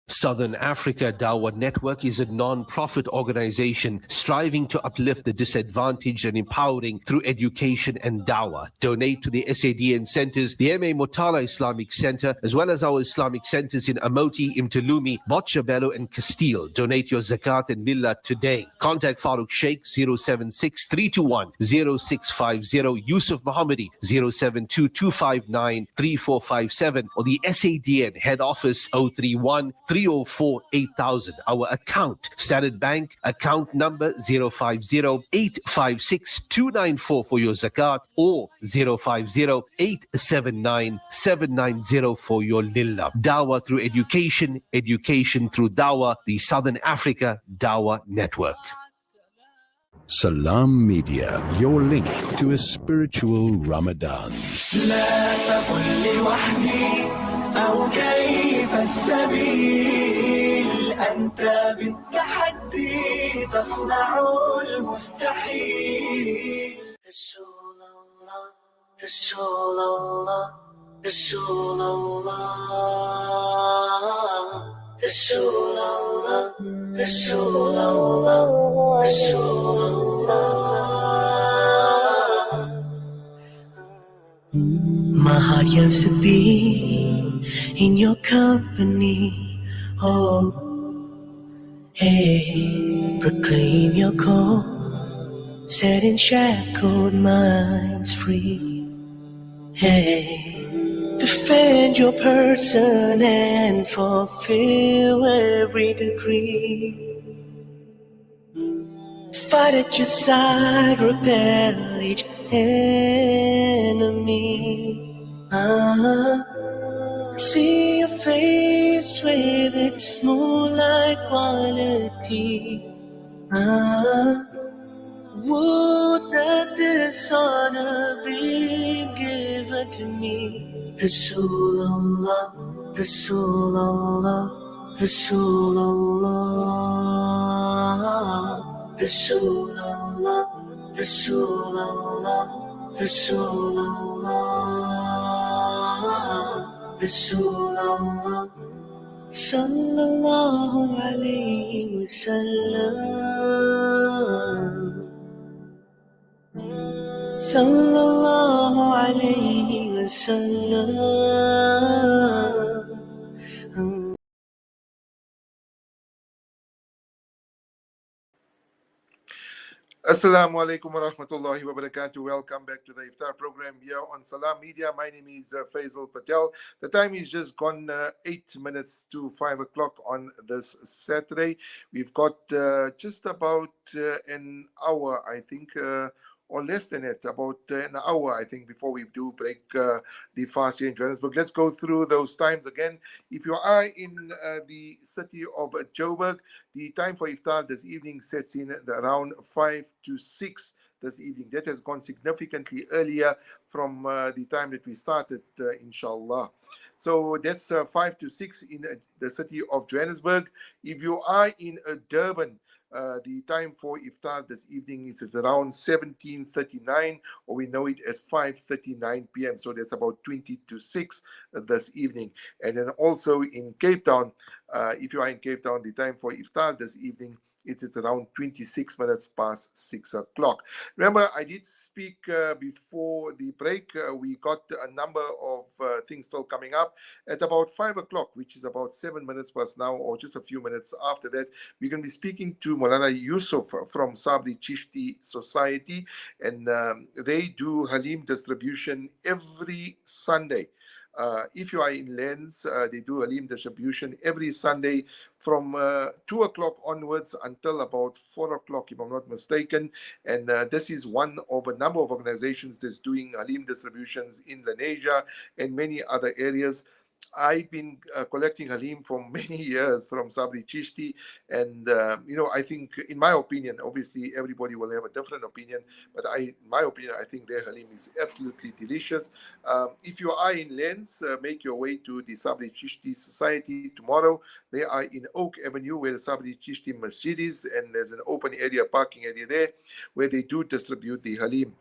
Southern Africa Dawah Network is a non-profit organization striving to uplift the disadvantaged and empowering through education and dawah. Donate to the SADN centers, the MA Motala Islamic Center, as well as our Islamic centers in Amoti, Imtalumi, Botshabelo and Castile. Donate your zakat and lillah today. Contact Farooq Sheikh 076-321-0650, Yusuf Mohammadi 072-259-3457, or the SADN head office 031-304-8000. Our account, Standard Bank, account number 050-856-294 for your zakat, or 050-879-790 for your lillah. Dawah through education, education through dawah, the Southern Africa Dawah Network. Salam Media, your link to a spiritual Ramadan. لا تقل لي وحدي أو كيف السبيل أنت بالتحدي تصنع المستحيل رسول الله رسول الله رسول الله رسول الله رسول الله رسول الله. My heart yearns to be in your company. Oh, hey, proclaim your call, setting shackled minds free. Hey, defend your person and fulfill every decree. Fight at your side, repel each enemy. See your face with its moonlight quality. Would that this honor be given to me? Rasulullah, Rasulullah, Rasulullah, Rasulullah, Rasulullah, Rasulullah, Rasulullah, Sallallahu Alaihi Wasallam. Sallallahu Alaihi Wasallam. Assalamu alaikum wa rahmatullahi wa barakatuh. Welcome back to the Iftar program here on Salam Media. My name is Faizel Patel. The time is just gone 8 minutes to 5 o'clock on this Saturday. We've got just about an hour, I think, or less than it, about an hour, I think, before we do break the fast here in Johannesburg. Let's go through those times again. If you are in the city of Joburg, the time for Iftar this evening sets in at around 5 to 6 this evening. That has gone significantly earlier from the time that we started, inshallah. So that's 5 to 6 in the city of Johannesburg. If you are in Durban, the time for Iftar this evening is at around 17:39, or we know it as 5:39 p.m. So that's about 20 to 6 this evening. And then also in Cape Town, if you are in Cape Town, the time for Iftar this evening, it's at around 26 minutes past 6 o'clock. Remember, I did speak before the break. We got a number of things still coming up. At about 5 o'clock, which is about 7 minutes past now, or just a few minutes after that, we're going to be speaking to Maulana Yusuf from Sabri Chishti Society. And they do Halim distribution every Sunday. If you are in Lens, they do Halim distribution every Sunday from 2 o'clock onwards until about 4 o'clock, if I'm not mistaken. And this is one of a number of organizations that's doing Halim distributions in Lenasia and many other areas. I've been collecting Halim for many years from Sabri Chishti, and I think, in my opinion, obviously everybody will have a different opinion, but in my opinion, I think their Halim is absolutely delicious. If you are in Lens, make your way to the Sabri Chishti Society tomorrow. They are in Oak Avenue, where the Sabri Chishti Masjid is, and there's an open area, parking area there, where they do distribute the Halim.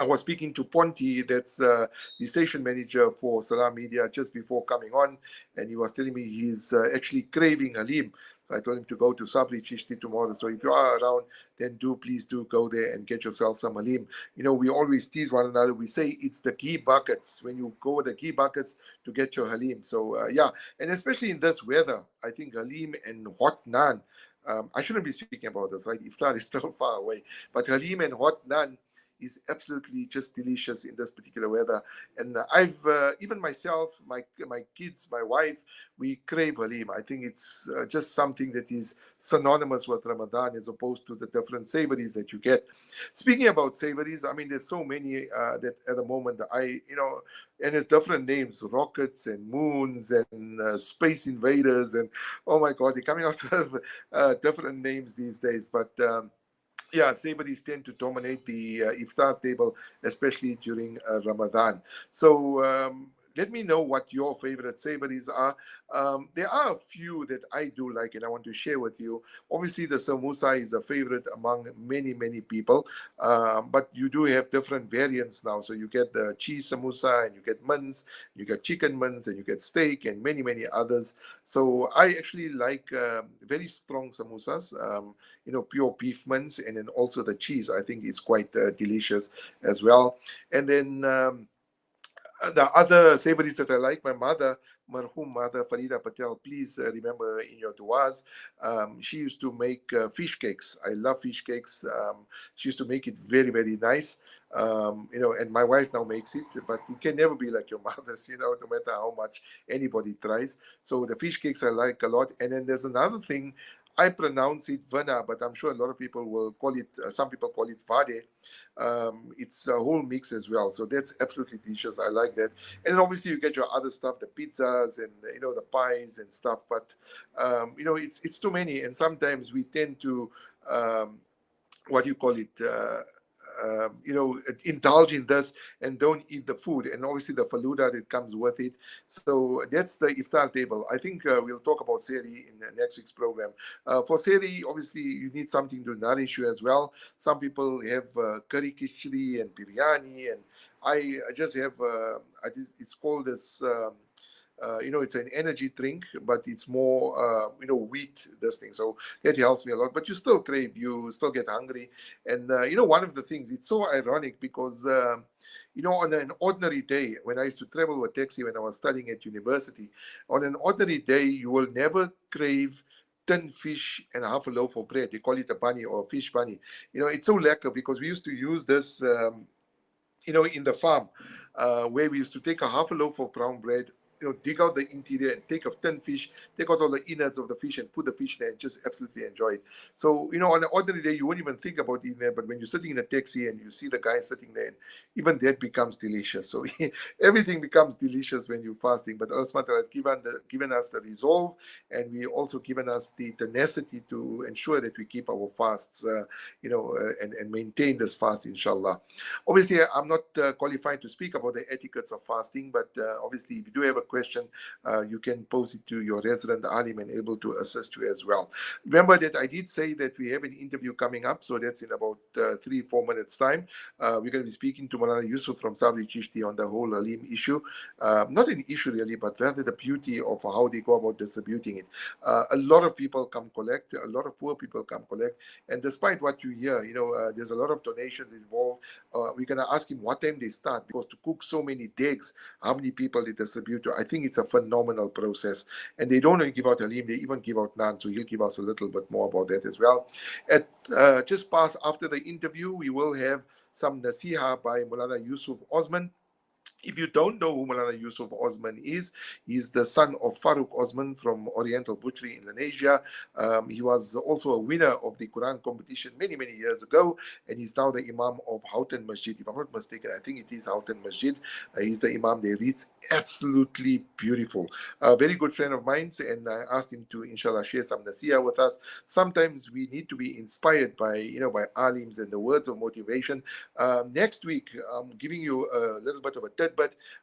I was speaking to Ponti, that's the station manager for Salam Media, just before coming on, and he was telling me he's actually craving halim. So I told him to go to Sabri Chishti tomorrow. So if you are around, then please do go there and get yourself some halim. You know, we always tease one another. We say it's the ghee buckets, when you go with the ghee buckets to get your halim. So yeah, and especially in this weather, I think halim and hot naan. I shouldn't be speaking about this, right? Iftar is still far away, but halim and hot naan is absolutely just delicious in this particular weather. And I've even myself, my kids, my wife, we crave halim. I think it's just something that is synonymous with Ramadan as opposed to the different savories that you get. Speaking about savories, I mean, there's so many that at the moment and it's different names, rockets and moons and space invaders, and oh my God, they're coming out with different names these days. But yeah, savories tend to dominate the iftar table, especially during Ramadan. So let me know what your favorite savories are. There are a few that I do like and I want to share with you. Obviously, the samosa is a favorite among many, many people, but you do have different variants now. So you get the cheese samosa, and you get muns, you get chicken muns, and you get steak, and many, many others. So I actually like very strong samosas, pure beef muns, and then also the cheese. I think is quite delicious as well. And then the other savories that I like, my mother, marhum mother Farida Patel, please remember in your duas, she used to make fish cakes. I love fish cakes. She used to make it very, very nice. And my wife now makes it, but it can never be like your mother's, no matter how much anybody tries. So the fish cakes I like a lot. And then there's another thing, I pronounce it vana, but I'm sure a lot of people will call it, some people call it vade. It's a whole mix as well. So that's absolutely delicious. I like that. And then obviously you get your other stuff, the pizzas and, the pies and stuff. But, it's too many. And sometimes we tend to, what do you call it? Indulge in this and don't eat the food, and obviously the faluda that comes with it. So that's the iftar table. I think we'll talk about sehri in next week's program. For sehri, obviously you need something to nourish you as well. Some people have curry khichdi and biryani, and I just have it's called this it's an energy drink, but it's more, wheat, this thing. So that helps me a lot. But you still crave, you still get hungry. And, one of the things, it's so ironic because, on an ordinary day, when I used to travel with taxi when I was studying at university, on an ordinary day, you will never crave tin fish and half a loaf of bread. They call it a bunny or a fish bunny. It's so lekker because we used to use this, in the farm, where we used to take a half a loaf of brown bread, dig out the interior and take a tin fish, take out all the innards of the fish and put the fish there and just absolutely enjoy it. So, on an ordinary day, you wouldn't even think about eating there, but when you're sitting in a taxi and you see the guy sitting there, and even that becomes delicious. So everything becomes delicious when you're fasting. But Allah SWT has given us the resolve, and we also given us the tenacity to ensure that we keep our fasts, and maintain this fast, inshallah. Obviously, I'm not qualified to speak about the etiquettes of fasting, but obviously, if you do have a question, you can pose it to your resident alim and able to assist you as well. Remember that I did say that we have an interview coming up, so that's in about 3-4 minutes time. We're going to be speaking to Malana Yusuf from Sabri Chishti on the whole halim issue. Not an issue really, but rather the beauty of how they go about distributing it. A lot of people come collect, a lot of poor people come collect, and despite what you hear, there's a lot of donations involved. We're going to ask him what time they start, because to cook so many dags, how many people they distribute to, I think it's a phenomenal process. And they don't only give out halim, they even give out naan, so he'll give us a little bit more about that as well. At just past after the interview, we will have some nasiha by Mulana Yusuf Osman. If you don't know who Malana Yusuf Osman is, he's the son of Farooq Osman from Oriental Butchery, Indonesia. He was also a winner of the Quran competition many, many years ago, and he's now the Imam of Houghton Masjid. If I'm not mistaken, I think it is Houghton Masjid. He's the Imam there. Reads absolutely beautiful. A very good friend of mine, and I asked him to, inshallah, share some nasiyah with us. Sometimes we need to be inspired by alims and the words of motivation. Next week, I'm giving you a little bit of a tidbit.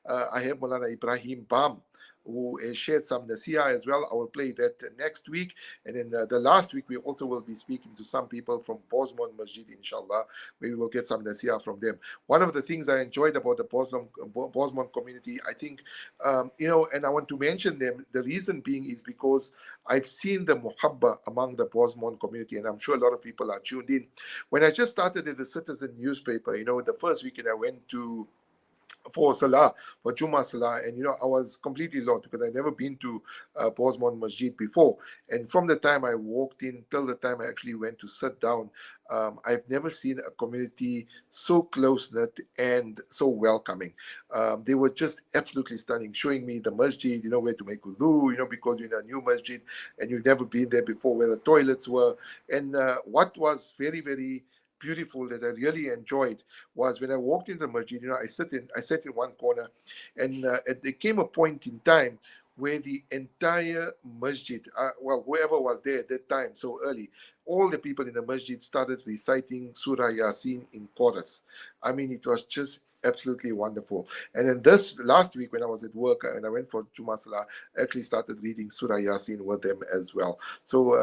I have Maulana Ibrahim Bam who has shared some nasiha as well. I will play that next week. And then the last week, we also will be speaking to some people from Bosmont Masjid, inshallah, where we will get some nasiha from them. One of the things I enjoyed about the Bosmont community, I think, and I want to mention them, the reason being is because I've seen the muhabba among the Bosmont community, and I'm sure a lot of people are tuned in. When I just started at the Citizen newspaper, the first weekend I went for Salah, for Jummah Salah, and I was completely lost because I'd never been to Bosmont Masjid before. And from the time I walked in till the time I actually went to sit down, I've never seen a community so close-knit and so welcoming. They were just absolutely stunning, showing me the masjid, where to make wudu, because you're in a new masjid and you've never been there before, where the toilets were. And what was very, very beautiful that I really enjoyed was when I walked into the masjid, I sat in one corner, and there came a point in time where the entire masjid, whoever was there at that time so early, all the people in the masjid started reciting Surah Yasin in chorus. I mean, it was just absolutely wonderful. And then this last week when I was at work and I went for Jummah Salah, I actually started reading Surah Yasin with them as well. So,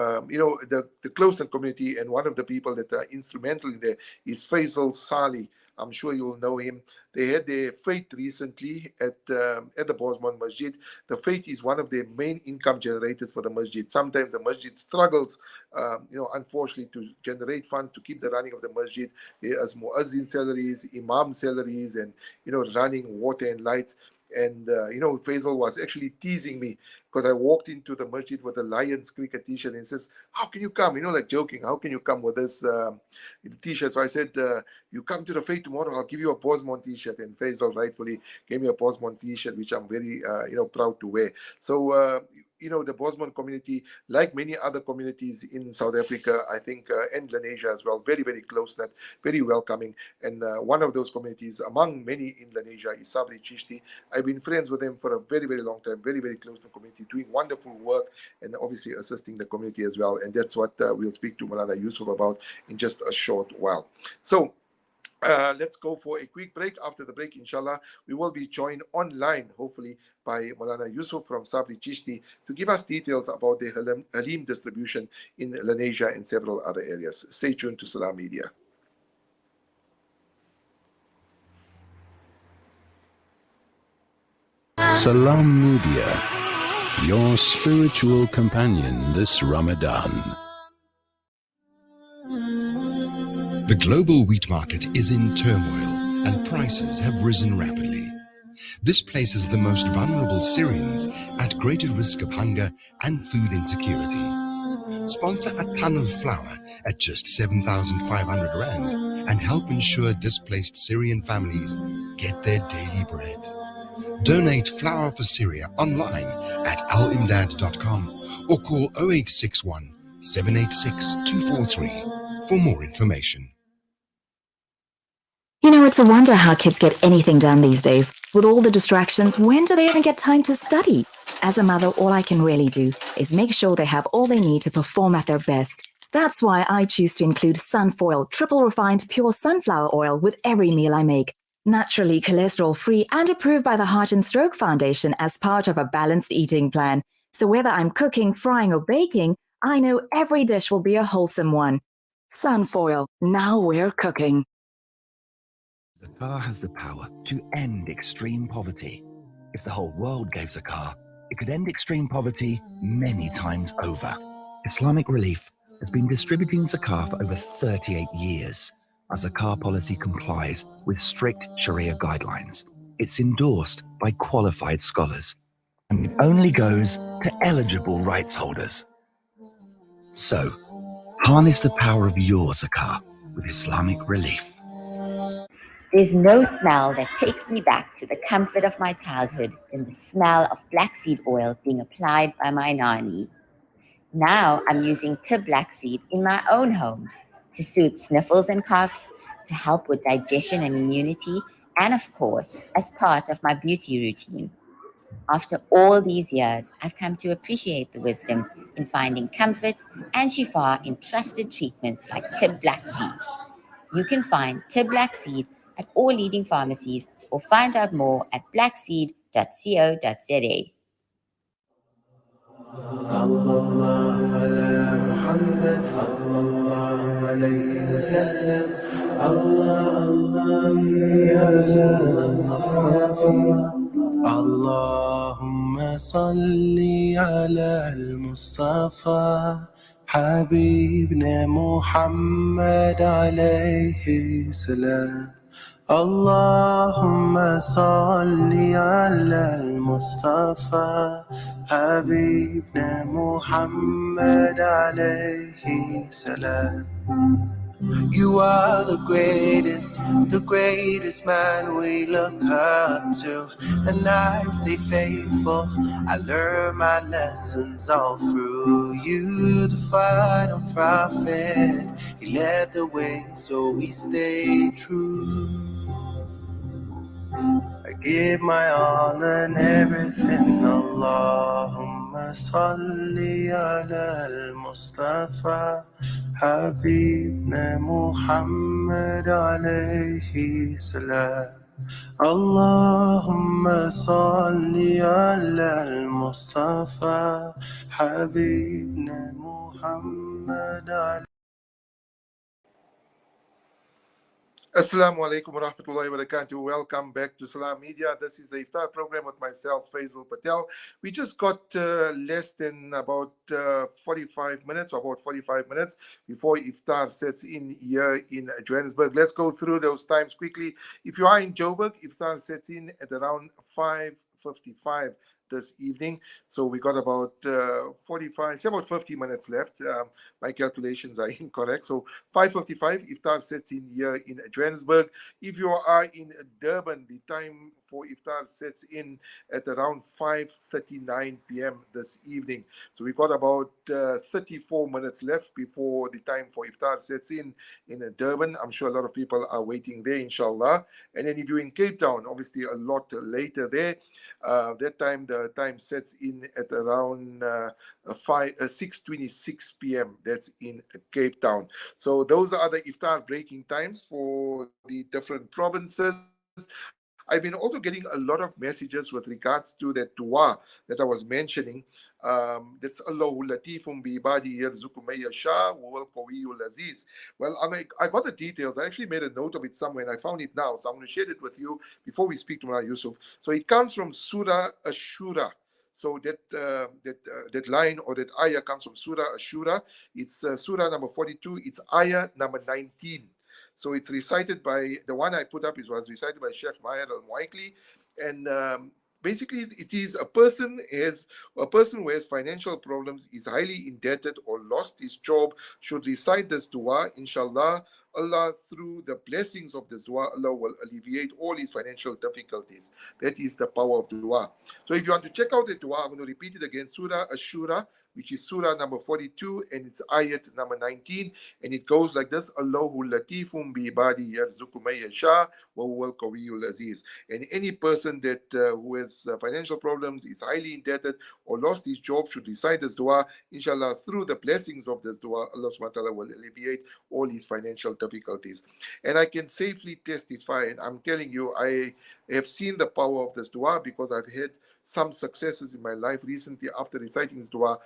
the close-knit community, and one of the people that are instrumental in there is Faizel Salih. I'm sure you will know him. They had their fete recently at the Bosmont Masjid. The fete is one of their main income generators for the masjid. Sometimes the masjid struggles, unfortunately, to generate funds to keep the running of the masjid. There's muazzin salaries, imam salaries, and running water and lights. And Faisal was actually teasing me because I walked into the masjid with a Lions cricket t-shirt, and he says, "How can you come?" Like joking, "How can you come with this t-shirt?" So I said, "You come to the faith tomorrow, I'll give you a Bosmont t-shirt." And Faisal rightfully gave me a Bosmont t-shirt, which I'm very proud to wear. So the Bosmont community, like many other communities in South Africa, I think, and Lenasia as well, very, very close-knit, very welcoming. And one of those communities among many in Lenasia is Sabri Chishti. I've been friends with them for a very, very long time, very, very close-knit community, doing wonderful work and obviously assisting the community as well. And that's what we'll speak to Malana Yusuf about in just a short while. So let's go for a quick break. After the break, inshallah, we will be joined online, hopefully, by Maulana Yusuf from Sabri Chishti to give us details about the Halim distribution in Lenasia and several other areas. Stay tuned to Salam Media. Salam Media, your spiritual companion this Ramadan. The global wheat market is in turmoil and prices have risen rapidly. This places the most vulnerable Syrians at greater risk of hunger and food insecurity. Sponsor a ton of flour at just 7,500 Rand and help ensure displaced Syrian families get their daily bread. Donate flour for Syria online at alimdad.com or call 0861 786 243 for more information. It's a wonder how kids get anything done these days. With all the distractions, when do they even get time to study? As a mother, all I can really do is make sure they have all they need to perform at their best. That's why I choose to include Sunfoil, triple refined pure sunflower oil with every meal I make. Naturally cholesterol-free and approved by the Heart and Stroke Foundation as part of a balanced eating plan. So whether I'm cooking, frying, or baking, I know every dish will be a wholesome one. Sunfoil, now we're cooking. Zakah has the power to end extreme poverty. If the whole world gave zakah, it could end extreme poverty many times over. Islamic Relief has been distributing zakah for over 38 years. Our zakah policy complies with strict Sharia guidelines. It's endorsed by qualified scholars, and it only goes to eligible rights holders. So, harness the power of your zakah with Islamic Relief. There's no smell that takes me back to the comfort of my childhood than the smell of black seed oil being applied by my nani. Now I'm using Tib black seed in my own home to soothe sniffles and coughs, to help with digestion and immunity, and of course, as part of my beauty routine. After all these years, I've come to appreciate the wisdom in finding comfort and shifa in trusted treatments like Tib black seed. You can find Tib black seed at all leading pharmacies or find out more at blackseed.co.za. صلى الله على محمد صلى الله عليه وسلم الله الله يا رسول المصطفى اللهم صل على المصطفى حبيبنا محمد عليه السلام اللهم صل على المصطفى حبيبنا محمد عليه السلام You are the greatest man we look up to. And I stay faithful, I learn my lessons all through you. The final prophet, he led the way, so we stay true. I give my all and everything. Allahumma salli ala al-Mustafa Habibna Muhammad alayhi salam. Allahumma salli ala al-Mustafa Habibna Muhammad alayhi. Assalamu alaikum wa rahmatullahi wa barakatuh. Welcome back to Salam Media. This is the Iftar program with myself, Faizel Patel. We just got less than about 45 minutes, before Iftar sets in here in Johannesburg. Let's go through those times quickly. If you are in Joburg, Iftar sets in at around 5:55 this evening. So we got about 50 minutes left. My calculations are incorrect. So 5:55, Iftar sets in here in Johannesburg. If you are in Durban, the time for Iftar sets in at around 5:39 p.m. this evening. So we've got about 34 minutes left before the time for Iftar sets in Durban. I'm sure a lot of people are waiting there, inshallah. And then if you're in Cape Town, obviously a lot later there. That time, the time sets in at around 6:26 p.m. That's in Cape Town. So those are the Iftar breaking times for the different provinces. I've been also getting a lot of messages with regards to that dua that I was mentioning. That's Allahu Latifum bi ibadi yarzuqu may yasha wa huwal qawiyul aziz. Well, I got the details. I actually made a note of it somewhere and I found it now. So I'm going to share it with you before we speak to Mullah Yusuf. So it comes from Surah Ashura. So that line or that ayah comes from Surah Ashura. It's Surah number 42. It's ayah number 19. So it's recited by, the one I put up was recited by Sheikh Mahir al-Muaikli. And basically it is a person who has financial problems, is highly indebted or lost his job, should recite this dua, inshallah. Allah, through the blessings of this dua, Allah will alleviate all his financial difficulties. That is the power of dua. So if you want to check out the dua, I'm going to repeat it again. Surah Ashura, which is Surah number 42, and it's ayat number 19, and it goes like this: Allahu latifum bi ibadi yarzuqu may yasha wa huwal qawiyul aziz. And any person that who has financial problems, is highly indebted, or lost his job should recite this dua. Inshallah, through the blessings of this dua, Allah subhanahu wa ta'ala will alleviate all his financial difficulties. And I can safely testify, and I'm telling you, I have seen the power of this dua because I've had some successes in my life recently after reciting this dua,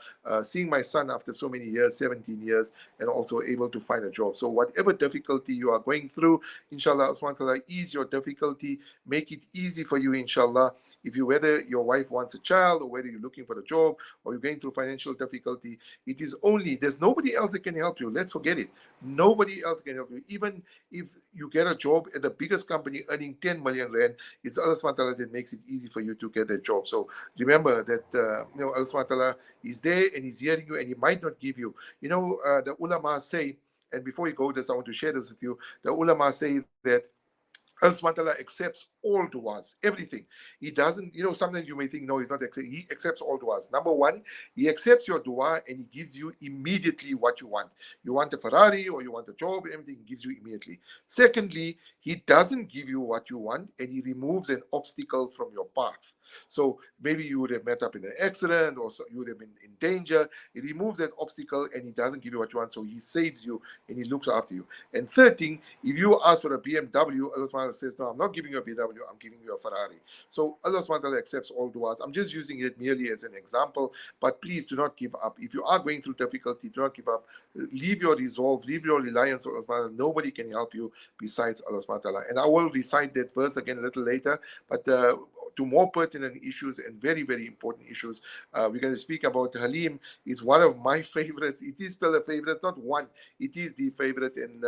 seeing my son after so many years, 17 years, and also able to find a job. So whatever difficulty you are going through, inshallah, Allah ease your difficulty, make it easy for you, inshallah. Whether your wife wants a child, or whether you're looking for a job, or you're going through financial difficulty, there's nobody else that can help you. Let's forget it. Nobody else can help you. Even if you get a job at the biggest company earning 10 million rand, it's Allah subhanahu wa ta'ala that makes it easy for you to get that job. So remember that Allah subhanahu wa ta'ala is there and he's hearing you, and he might not give you. The ulama say, and before you go this, I want to share this with you. The ulama say that Allah subhanahu wa ta'ala accepts all du'as, everything. He doesn't, sometimes you may think, no, he's not accepting. He accepts all du'as. Number one, he accepts your du'a and he gives you immediately what you want. You want a Ferrari or you want a job, everything he gives you immediately. Secondly, he doesn't give you what you want and he removes an obstacle from your path. So maybe you would have met up in an accident, or you would have been in danger. He removes that obstacle and he doesn't give you what you want. So he saves you and he looks after you. And third thing, if you ask for a BMW, Allah SWT says, no, I'm not giving you a BMW, I'm giving you a Ferrari. So Allah SWT accepts all du'as. I'm just using it merely as an example, but please do not give up. If you are going through difficulty, do not give up. Leave your resolve, leave your reliance on Allah SWT. Nobody can help you besides Allah SWT. And I will recite that verse again a little later, but to more pertinent issues and very, very important issues, we're going to speak about Halim. It's one of my favorites. It is still a favorite, not one. It is the favorite. And,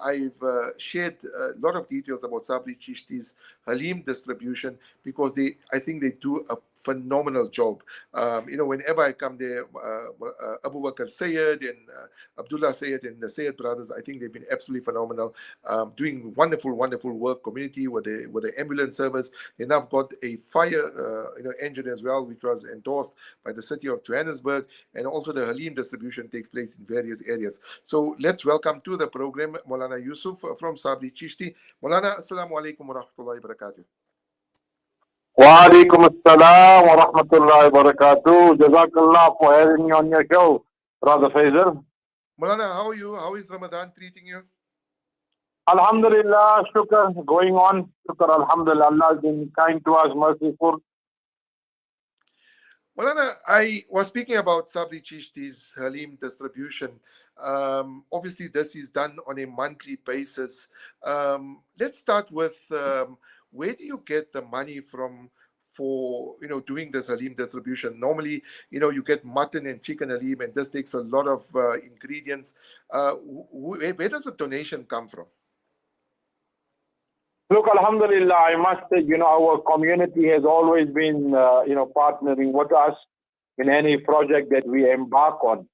I've shared a lot of details about Sabri Chishti's Halim distribution because I think they do a phenomenal job. Whenever I come there, Abu Bakr Sayyid and Abdullah Sayyid and the Sayyid brothers, I think they've been absolutely phenomenal, doing wonderful, wonderful work. Community with the ambulance service. They now got a fire engine as well, which was endorsed by the city of Johannesburg, and also the Halim distribution takes place in various areas. So let's welcome to the program Maulana Yusuf from Sabri Chishti. Maulana, assalamu alaikum wa rahmatullahi wa barakatuh. Wa alaikum assalam wa rahmatullahi wa barakatuh. Jazakallah for having me on your show, Brother Faizel. Maulana, how are you? How is Ramadan treating you? Alhamdulillah, shukr, going on. Shukr, alhamdulillah, Allah has been kind to us, merciful. Maulana, I was speaking about Sabri Chishti's Halim distribution. Obviously, this is done on a monthly basis. Let's start with where do you get the money from for doing this Halim distribution? Normally, you get mutton and chicken Halim, and this takes a lot of ingredients. Where does the donation come from? Look, alhamdulillah, I must say, our community has always been, partnering with us in any project that we embark on.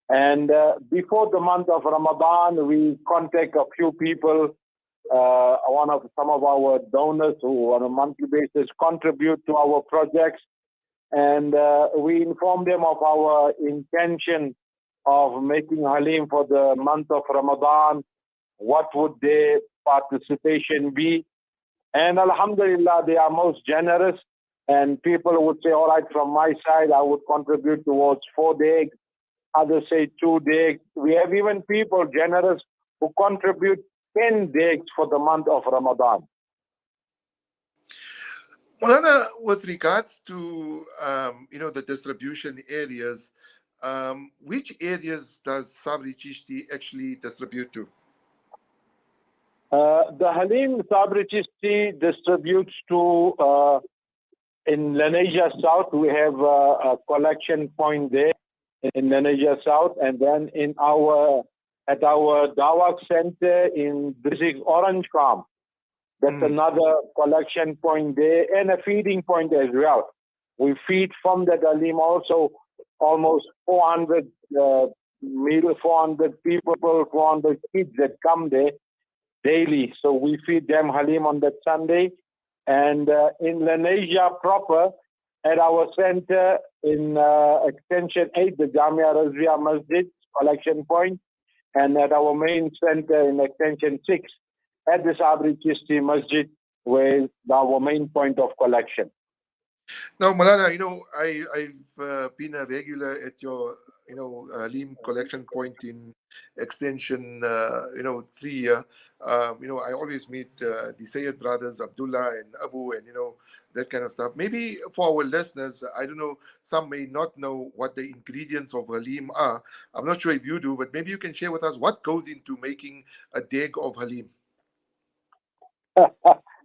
And before the month of Ramadan, we contact a few people, some of our donors who on a monthly basis contribute to our projects. And we inform them of our intention of making Halim for the month of Ramadan. What would their participation be? And alhamdulillah, they are most generous. And people would say, all right, from my side, I would contribute towards 4 days. Others say 2 days. We have even people generous who contribute 10 days for the month of Ramadan. Maulana, with regards to the distribution areas, which areas does Sabri Chishti actually distribute to? The Halim Sabri Chishti distributes to in Lenasia South. We have a collection point there in Lenasia South, and then at our Dawak Center in district Orange Farm. That's another collection point there, and a feeding point as well. We feed from the Halim also almost 400 people, 400 kids that come there daily. So we feed them Halim on that Sunday. And in Lenasia proper, at our center in Extension 8, the Jamia Razia Masjid collection point, and at our main center in Extension 6, at the Sabri Chishti Masjid, where is our main point of collection. Now, Maulana, I've been a regular at your, Halim collection point in Extension, 3 year. I always meet the Sayyid brothers, Abdullah and Abu, and that kind of stuff. Maybe for our listeners, I don't know, some may not know what the ingredients of Halim are. I'm not sure if you do, but maybe you can share with us what goes into making a deg of Halim.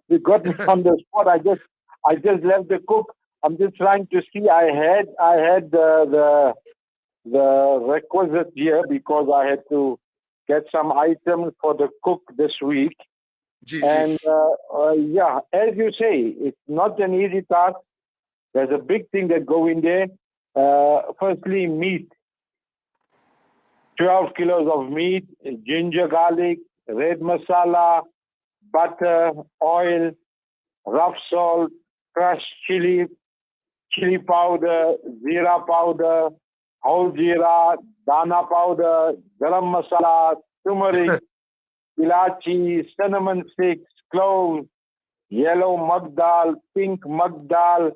You got me on the spot. I just left the cook. I'm just trying to see. I had the requisite here because I had to get some items for the cook this week. And as you say, it's not an easy task. There's a big thing that go in there. Firstly, meat. 12 kilos of meat, ginger, garlic, red masala, butter, oil, rough salt, crushed chili powder, zira powder, whole zira, dana powder, garam masala, turmeric, ilachi, cinnamon sticks, cloves, yellow mug dal, pink mug dal,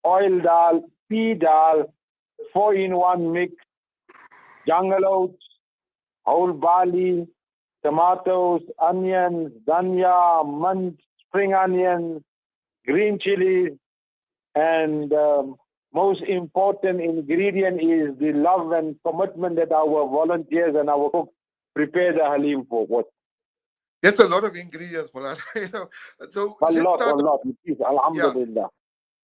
oil dal, pea dal, 4-in-1 mix, jungle oats, whole barley, tomatoes, onions, dhania, mint, spring onions, green chilies, and most important ingredient is the love and commitment that our volunteers and our cooks prepare the halim for. That's a lot of ingredients, Malana. So A let's lot, start. alhamdulillah.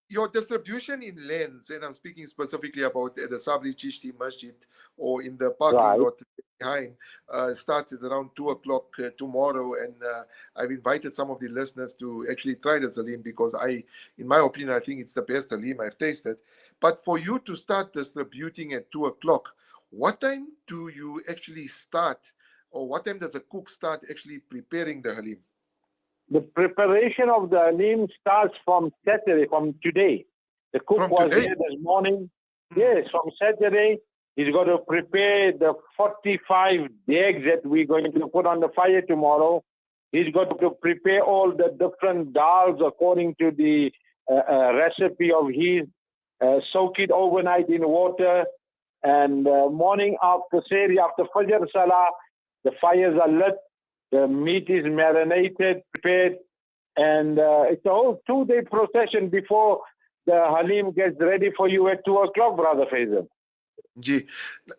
Your distribution in lanes, and I'm speaking specifically about the Sabri Chishti Masjid or in the parking lot behind, starts at around 2 o'clock tomorrow. And I've invited some of the listeners to actually try the Salim because in my opinion, I think it's the best Salim I've tasted. But for you to start distributing at 2 o'clock, what time do you actually start, or what time does a cook start actually preparing the Halim? The preparation of the halim starts from Saturday, from today. The cook was here this morning. Yes, from Saturday. He's got to prepare the 45 eggs that we're going to put on the fire tomorrow. He's got to prepare all the different dals according to the recipe of his. Soak it overnight in water. And morning after Sehri, after Fajr Salah, the fires are lit. The meat is marinated, prepared, and it's a whole 2-day procession before the halim gets ready for you at 2 o'clock, Brother Faizel. Gee.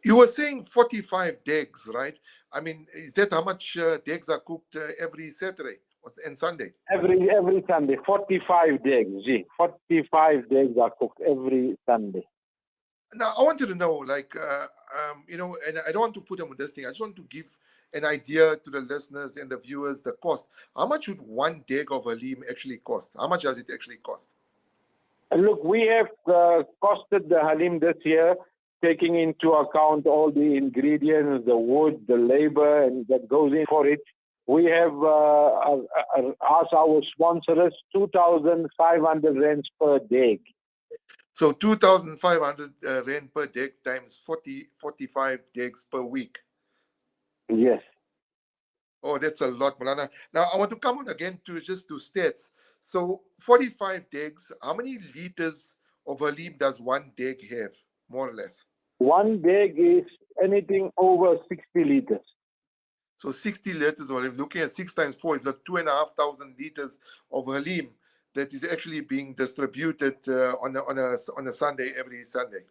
You were saying 45 dags, right? I mean, is that how much dags are cooked every Saturday and Sunday? Every Sunday, 45 dags, gee. 45 dags are cooked every Sunday. Now, I wanted to know, and I don't want to put them on this thing. I just want to give an idea to the listeners and the viewers the cost. How much would one dag of halim actually cost? How much does it actually cost? Look, we have costed the halim this year, taking into account all the ingredients, the wood, the labor, and that goes in for it. We have asked our sponsors 2,500 rands per dag. So 2,500 rand per dag times 45 dags per week. Yes. Oh, that's a lot, Malana. Now, I want to come on again to stats. So 45 dags, how many liters of halim does one dag have, more or less? One dag is anything over 60 liters. So 60 liters, or looking at 6 times 4, is like 2,500 liters of halim that is actually being distributed on a Sunday, every Sunday.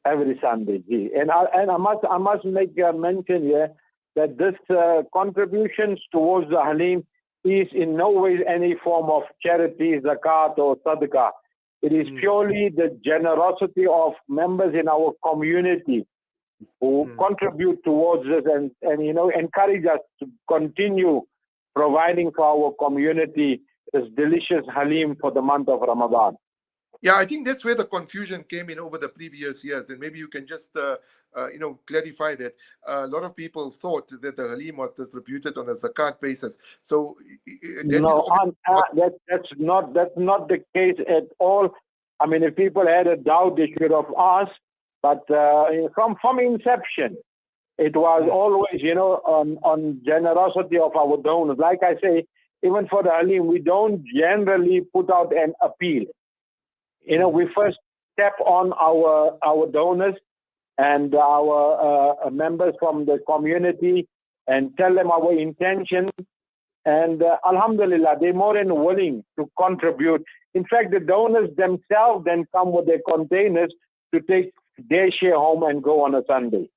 Every Sunday, gee. And I must make a mention here that this contributions towards the halim is in no way any form of charity, zakat or sadaqah. It is purely the generosity of members in our community who contribute towards this and encourage us to continue providing for our community this delicious halim for the month of Ramadan. Yeah, I think that's where the confusion came in over the previous years, and maybe you can just clarify that. A lot of people thought that the halim was distributed on a zakat basis. So that's not the case at all. I mean, if people had a doubt, they should have asked. But from inception, it was always, on generosity of our donors. Like I say, even for the halim, we don't generally put out an appeal. We first tap on our donors and our members from the community and tell them our intention. And alhamdulillah, they're more than willing to contribute. In fact, the donors themselves then come with their containers to take their share home and go on a Sunday.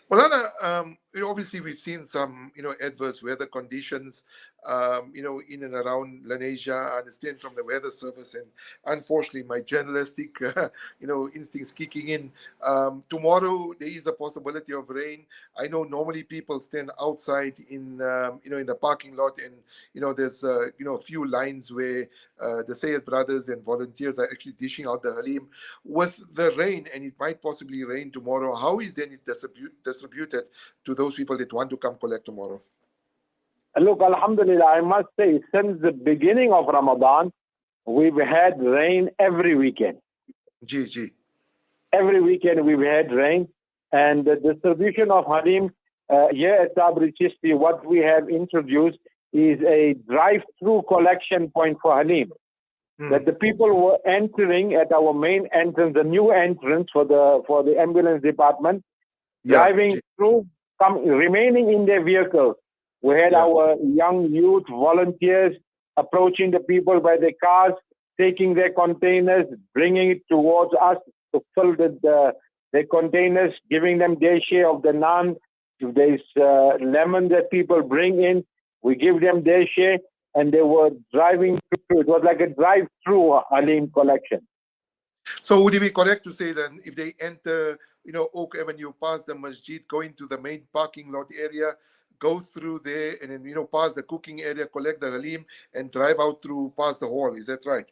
Well, Anna, obviously we've seen some, adverse weather conditions, in and around Lenasia. I understand from the weather service, and unfortunately my journalistic, instincts kicking in. Tomorrow there is a possibility of rain. I know normally people stand outside in the parking lot, and there's a few lines where the Sayyid brothers and volunteers are actually dishing out the halim. With the rain, and it might possibly rain tomorrow, how is then it distributed to those people that want to come collect tomorrow? Look, alhamdulillah, I must say, since the beginning of Ramadan, we've had rain every weekend. Gee. Every weekend we've had rain. And the distribution of halim here at Sabri Chisti, what we have introduced is a drive-through collection point for Halim. That the people were entering at our main entrance, the new entrance for the ambulance department, driving through, remaining in their vehicles. We had our young youth volunteers approaching the people by their cars, taking their containers, bringing it towards us to fill the containers, giving them their share of the naan. If there's lemon that people bring in, we give them their share. And they were driving through. It was like a drive-through Halim collection. So would it be correct to say then, if they enter, Oak Avenue, past the masjid, go into the main parking lot area, go through there, and then, past the cooking area, collect the Halim, and drive out through past the hall? Is that right?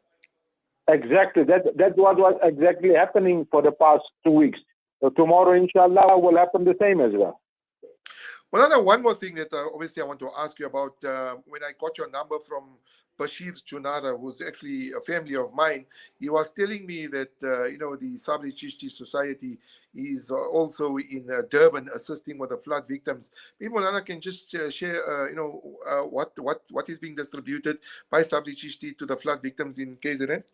Exactly. That's what was exactly happening for the past 2 weeks. So tomorrow, inshallah, will happen the same as well. Well, one more thing that obviously I want to ask you about. When I got your number from Bashir Chunara, who's actually a family of mine, he was telling me that, the Sabri Chishti Society is also in Durban assisting with the flood victims. Maybe Molana can just share, what is being distributed by Sabri Chishti to the flood victims in KZN?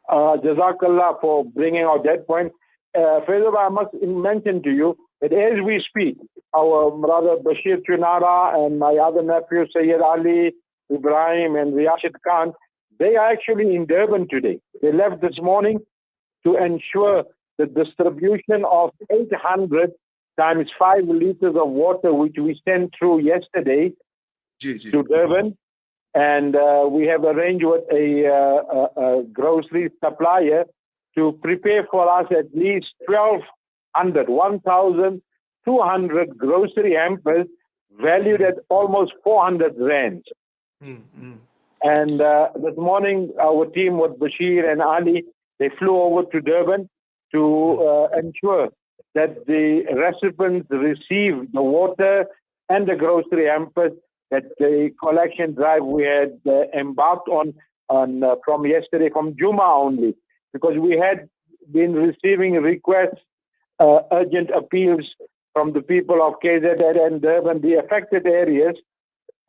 Jazakallah for bringing out that point. Faizel, I must mention to you that as we speak, our brother Bashir Chunara and my other nephew Sayyid Ali, Ibrahim and Riyashid Khan, they are actually in Durban today. They left this morning to ensure the distribution of 800 times 5 liters of water, which we sent through yesterday to Durban. And we have arranged with a grocery supplier to prepare for us at least 1,200 grocery hampers valued at almost 400 rands. And this morning, our team with Bashir and Ali, they flew over to Durban to ensure that the recipients receive the water and the grocery hampers that the collection drive we had embarked on from yesterday, from Juma only, because we had been receiving requests, urgent appeals from the people of KZN and Durban, the affected areas.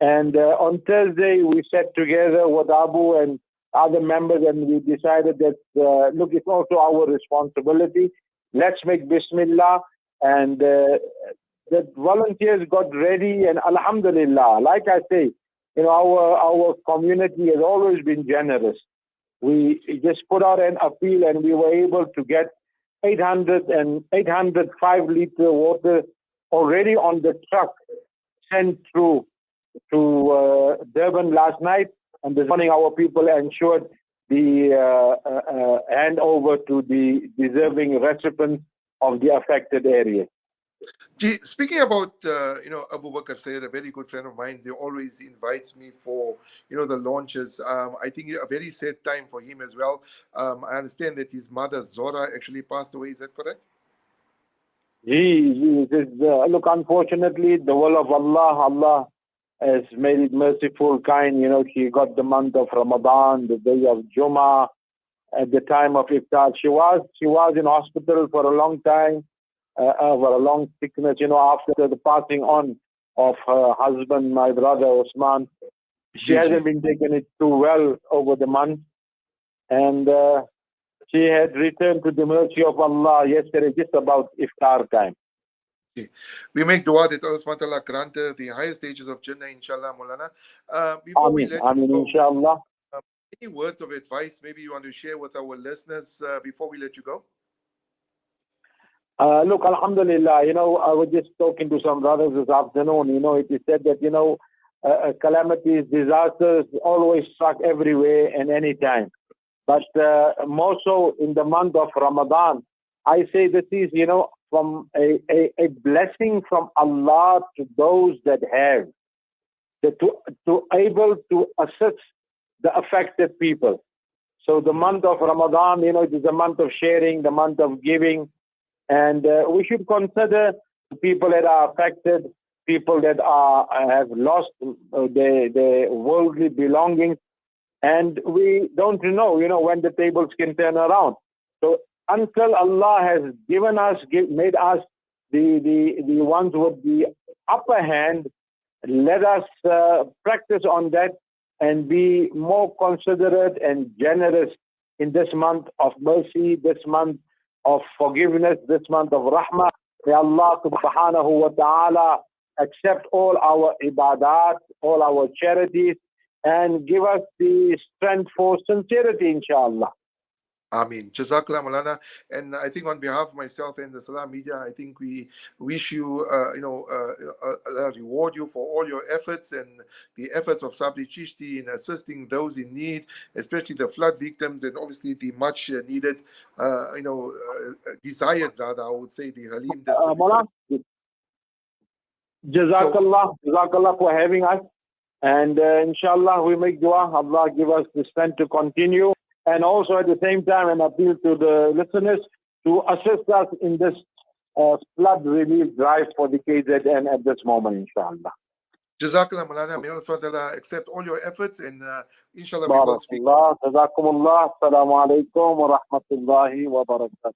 And on Thursday, we sat together with Abu and other members, and we decided that, look, it's also our responsibility. Let's make Bismillah. And the volunteers got ready, and Alhamdulillah, like I say, our community has always been generous. We just put out an appeal, and we were able to get 800 5-liter water already on the truck sent through to Durban last night, and this morning our people ensured the handover to the deserving recipients of the affected area. Speaking about, Abu Bakr Sayyid, a very good friend of mine, he always invites me for, the launches. I think a very sad time for him as well. I understand that his mother, Zora, actually passed away. Is that correct? Look, unfortunately, the will of Allah has made it merciful, kind. She got the month of Ramadan, the day of Jummah, at the time of Iftar. She was in hospital for a long time, for a long sickness, after the passing on of her husband, my brother Osman. She hasn't been taking it too well over the month. And she had returned to the mercy of Allah yesterday, just about Iftar time. We make dua that Allah subhanahu wa ta'ala grant the highest stages of Jannah, inshallah, Maulana. Before we let you go, inshallah. Any words of advice maybe you want to share with our listeners before we let you go? Look, alhamdulillah, I was just talking to some brothers this afternoon. It is said that, calamities, disasters always struck everywhere and any time. But more so in the month of Ramadan, I say this is, from a blessing from Allah to those that have, to able to assist the affected people. So the month of Ramadan, it is a month of sharing, the month of giving. And we should consider the people that are affected, people that have lost their worldly belongings. And we don't know, when the tables can turn around. So until Allah has given us, made us the ones with the upper hand, let us practice on that and be more considerate and generous in this month of mercy, this month of forgiveness, this month of rahmah. May Allah subhanahu wa ta'ala accept all our ibadat, all our charities, and give us the strength for sincerity, inshallah. Ameen. Jazakallah Maulana. And I think on behalf of myself and the Salam Media, I think we wish you, reward you for all your efforts and the efforts of Sabri Chishti in assisting those in need, especially the flood victims, and obviously the much needed, desired rather, I would say, the Halim. Maulana, Jazakallah for having us. And inshallah, we make dua. Allah give us the strength to continue. And also at the same time, an appeal to the listeners to assist us in this flood relief drive for the KZN at this moment, inshallah. Jazakallah Maulana. May Allah SWT accept all your efforts, and inshallah we will speak. Jazakumullah. Assalamu alaikum wa rahmatullahi wa barakatuh.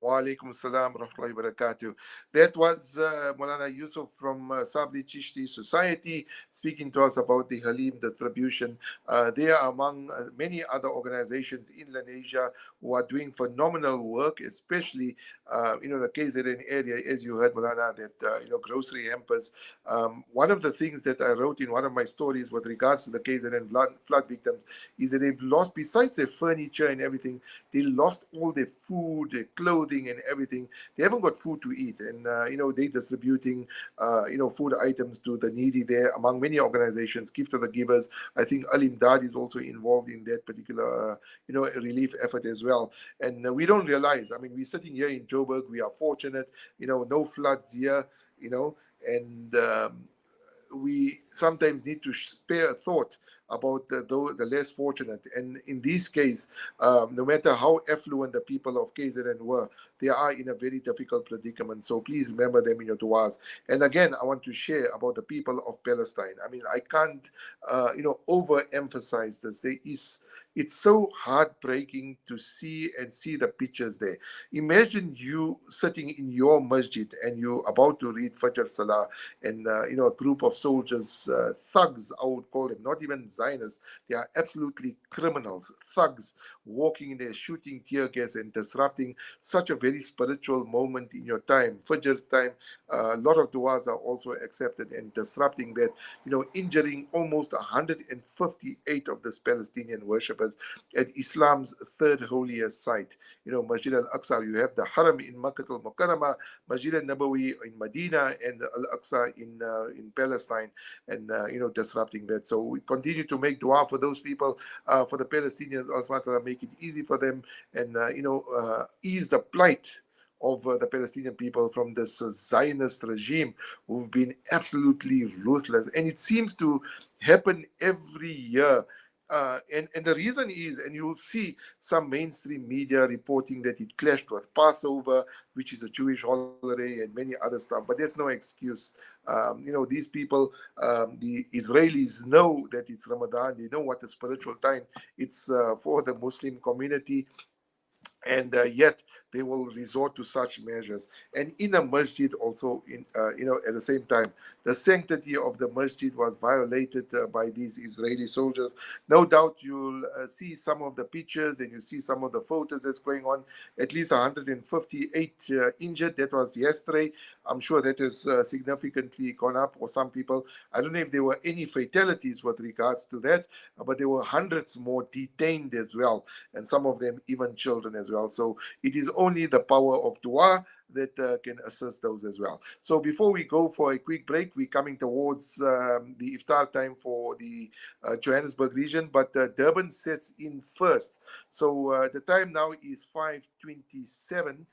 Wa alaikum assalam wa rahmatullahi wa barakatuh. That was Maulana Yusuf from Sabri Chishti Society speaking to us about the Halim distribution. They are among many other organizations in Indonesia who are doing phenomenal work, especially the KZN area, as you heard, Maulana, that grocery hampers. One of the things that I wrote in one of my stories with regards to the KZN flood victims is that they've lost, besides their furniture and everything, they lost all their food, their clothing, and everything. They haven't got food to eat, and they're distributing food items to the needy there among many organizations. Gift to the Givers, I think Al Imdad is also involved in that particular relief effort as well. And we don't realize, I mean, we're sitting here in Joburg, we are fortunate, no floods here, and we sometimes need to spare a thought about the less fortunate. And in this case, no matter how affluent the people of KZN were, they are in a very difficult predicament. So please remember them in your du'as. And again, I want to share about the people of Palestine. I mean, I can't, overemphasize this. It's so heartbreaking to see the pictures there. Imagine you sitting in your masjid and you're about to read Fajr Salah, and a group of soldiers, thugs, I would call them, not even Zionists. They are absolutely criminals, thugs, walking in there, shooting tear gas and disrupting such a very spiritual moment in your time, Fajr time. A lot of du'as are also accepted, and disrupting that, injuring almost 158 of these Palestinian worshippers at Islam's third holiest site. Masjid al-Aqsa, you have the Haram in Makkah al-Mukarramah, Masjid al-Nabawi in Medina, and al-Aqsa in Palestine, and disrupting that. So we continue to make dua for those people, for the Palestinians. Allah make it easy for them, and ease the plight of the Palestinian people from this Zionist regime who've been absolutely ruthless. And it seems to happen every year. And the reason is, and you'll see some mainstream media reporting that it clashed with Passover, which is a Jewish holiday, and many other stuff, but there's no excuse. These people, the Israelis, know that it's Ramadan. They know what a spiritual time it's for the Muslim community, and yet they will resort to such measures. And in a masjid also, at the same time, the sanctity of the masjid was violated by these Israeli soldiers. No doubt you'll see some of the pictures, and you see some of the photos that's going on. At least 158 injured. That was yesterday. I'm sure that has significantly gone up, or some people, I don't know if there were any fatalities with regards to that, but there were hundreds more detained as well, and some of them even children as well. So it is only the power of dua that can assist those as well. So before we go for a quick break, we're coming towards the iftar time for the Johannesburg region, but Durban sets in first. So the time now is 5:27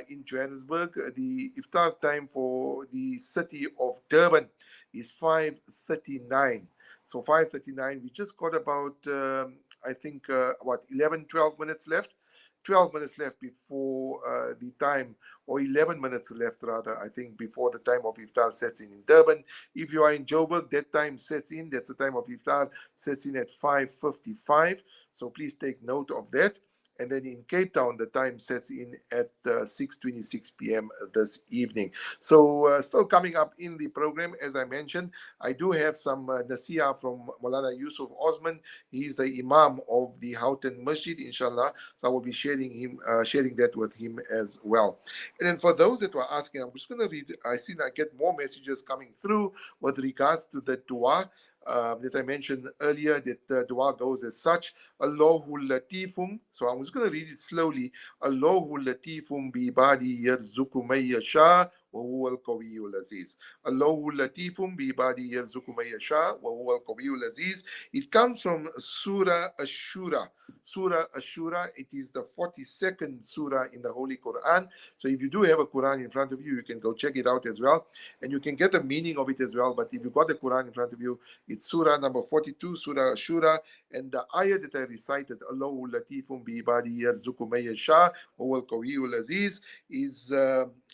in Johannesburg. The iftar time for the city of Durban is 5:39. So 5:39, we just got about, I think, 11, 12 minutes left. 12 minutes left before the time, or 11 minutes left rather, I think, before the time of iftar sets in Durban. If you are in Joburg, that time sets in, that's the time of iftar, sets in at 5:55. So please take note of that. And then in Cape Town, the time sets in at 6:26 p.m. this evening. So still coming up in the program, as I mentioned, I do have some nasiha from Maulana Yusuf Osman. He's the Imam of the Houghton Masjid, inshallah. So I will be sharing that with him as well. And then for those that were asking, I'm just going to read. I see I get more messages coming through with regards to the dua that I mentioned earlier. That dua goes as such: Allahu latifum. So I'm just going to read it slowly. Allahu latifum bi ibadi yarzuqu man yasha wa huwa al-qawiyyul aziz. Allahu latifum bi ibadi yarzuqu man yasha wa huwa al-qawiyyul aziz. It comes from Surah Ash-Shura. Surah Ash-Shura, it is the 42nd surah in the Holy Quran. So if you do have a Quran in front of you, you can go check it out as well. And you can get the meaning of it as well. But if you've got the Quran in front of you, it's surah number 42, Surah Ash-Shura. And the ayah that I recited, Allahu latifum bi ibadi yarzuqu man yasha wa huwa al-qawiyyul aziz, is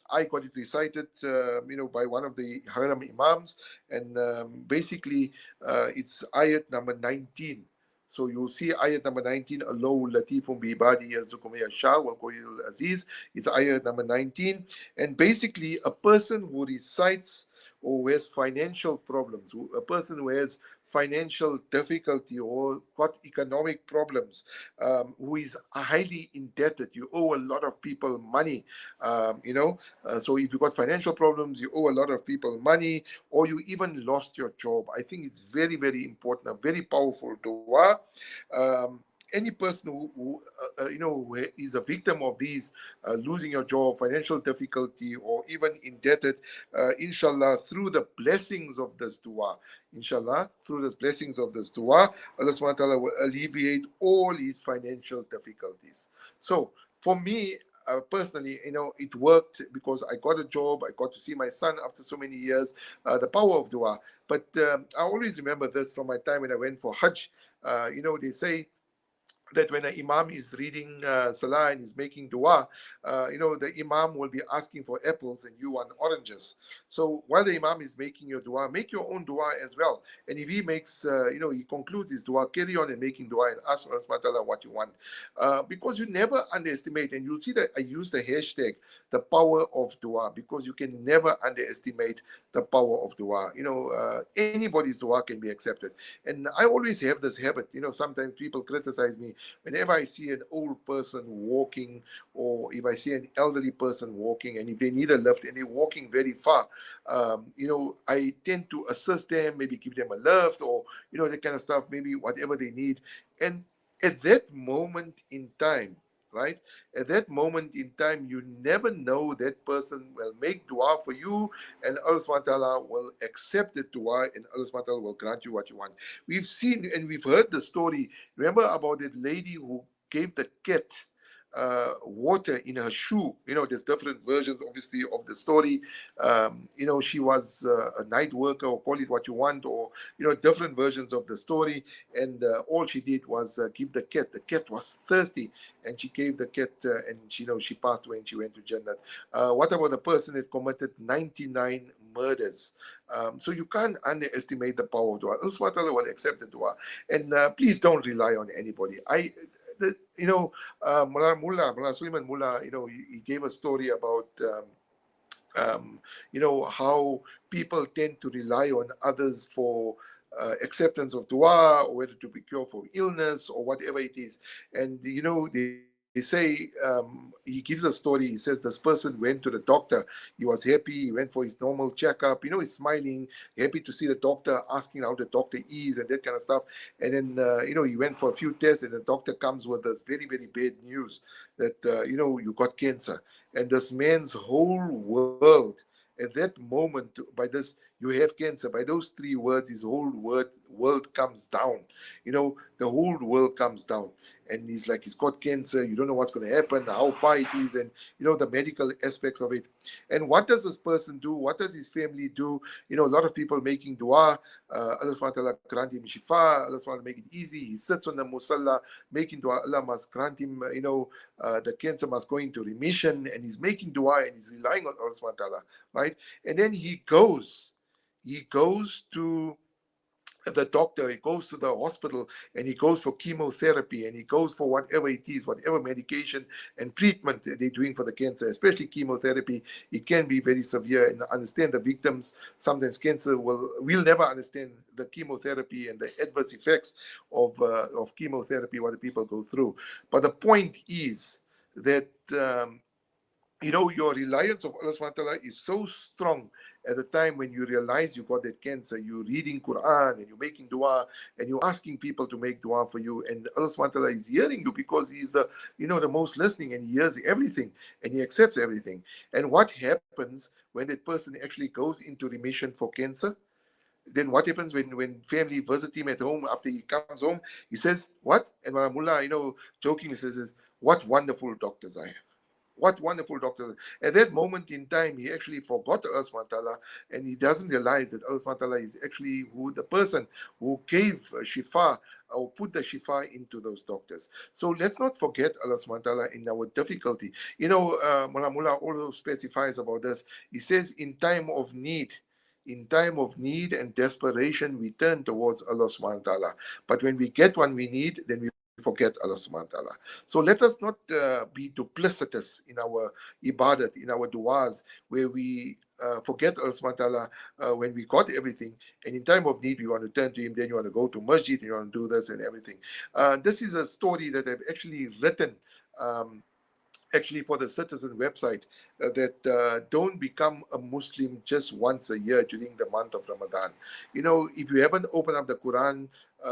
I got it recited, by one of the Haram Imams, and basically it's ayat number 19. So you'll see ayat number 19, Allahu latifum bi ibadi yarzuqu man yasha wa qawiyyul aziz. It's ayat number 19, and basically a person who recites or who has financial problems, a person who has financial difficulty or got economic problems, who is highly indebted. You owe a lot of people money, so if you've got financial problems, you owe a lot of people money, or you even lost your job. I think it's very, very important, a very powerful dua. Any person who is a victim of these, losing your job, financial difficulty, or even indebted, inshallah, through the blessings of this dua, inshallah, through the blessings of this dua, Allah subhanahu wa ta'ala will alleviate all his financial difficulties. So for me, personally, it worked because I got a job. I got to see my son after so many years. The power of dua. But I always remember this from my time when I went for Hajj. They say that when an imam is reading salah and is making dua, the imam will be asking for apples and you want oranges. So while the imam is making your dua, make your own dua as well. And if he makes, he concludes his dua, carry on and making dua and ask Allah subhanahu wa ta'ala what you want. Because you never underestimate, and you'll see that I use the hashtag, the power of dua, because you can never underestimate the power of dua. Anybody's dua can be accepted. And I always have this habit, sometimes people criticize me whenever I see an old person walking, or if I see an elderly person walking, and if they need a lift and they're walking very far, I tend to assist them, maybe give them a lift, or that kind of stuff, maybe whatever they need. And at that moment in time, right? At that moment in time, you never know, that person will make dua for you, and Allah subhanahu wa ta'ala will accept the dua, and Allah subhanahu wa ta'ala will grant you what you want. We've seen and we've heard the story. Remember about that lady who gave the cat water in her shoe. There's different versions, obviously, of the story. She was a night worker, or call it what you want, or different versions of the story. And all she did was give the cat. The cat was thirsty, and she gave the cat, and she passed away and she went to Jannah. What about the person that committed 99 murders? So you can't underestimate the power of dua. Allah subhanahu wa ta'ala will accept the dua. And please don't rely on anybody. Mullah Suleiman Mullah, he gave a story about how people tend to rely on others for acceptance of dua, or whether to be cured for illness or whatever it is. And they say, he gives a story. He says this person went to the doctor. He was happy. He went for his normal checkup. He's smiling, happy to see the doctor, asking how the doctor is and that kind of stuff. And then, he went for a few tests, and the doctor comes with this very, very bad news that, you got cancer. And this man's whole world, at that moment, by this, you have cancer, by those three words, his whole world comes down. The whole world comes down. And he's like, he's got cancer. You don't know what's going to happen, how far it is, and the medical aspects of it. And what does this person do? What does his family do? A lot of people making dua. Allah subhanahu wa ta'ala grant him shifa. Allah subhanahu wa ta'ala make it easy. He sits on the musalla making dua. Allah must grant him, the cancer must go into remission. And he's making dua, and he's relying on Allah subhanahu wa ta'ala, right? And then he goes to the doctor, he goes to the hospital and he goes for chemotherapy and he goes for whatever it is, whatever medication and treatment that they're doing for the cancer, especially chemotherapy. It can be very severe, and understand the victims. Sometimes cancer we'll never understand the chemotherapy and the adverse effects of chemotherapy, what the people go through. But the point is that your reliance of Allah subhanahu wa ta'ala is so strong at the time when you realize you got that cancer. You're reading Quran and you're making dua and you're asking people to make dua for you, and Allah subhanahu wa ta'ala is hearing you because He's the most listening, and He hears everything and He accepts everything. And what happens when that person actually goes into remission for cancer? Then what happens when family visit him at home after he comes home? He says, what? And Mullah, jokingly says, what wonderful doctors I have. What wonderful doctors. At that moment in time, he actually forgot Allah subhanahu wa ta'ala, and he doesn't realize that Allah subhanahu wa ta'ala is actually the person who gave shifa or put the shifa into those doctors. So let's not forget Allah subhanahu wa ta'ala in our difficulty. Mullah also specifies about this. He says, in time of need and desperation, we turn towards Allah subhanahu wa ta'ala. But when we get what we need, then we forget Allah subhanahu wa ta'ala. So let us not be duplicitous in our ibadat, in our du'as, where we forget Allah subhanahu wa ta'ala when we got everything, and in time of need we want to turn to Him, then you want to go to masjid, and you want to do this and everything. This is a story that I've actually written for the Citizen website, that don't become a Muslim just once a year during the month of Ramadan. If you haven't opened up the Quran,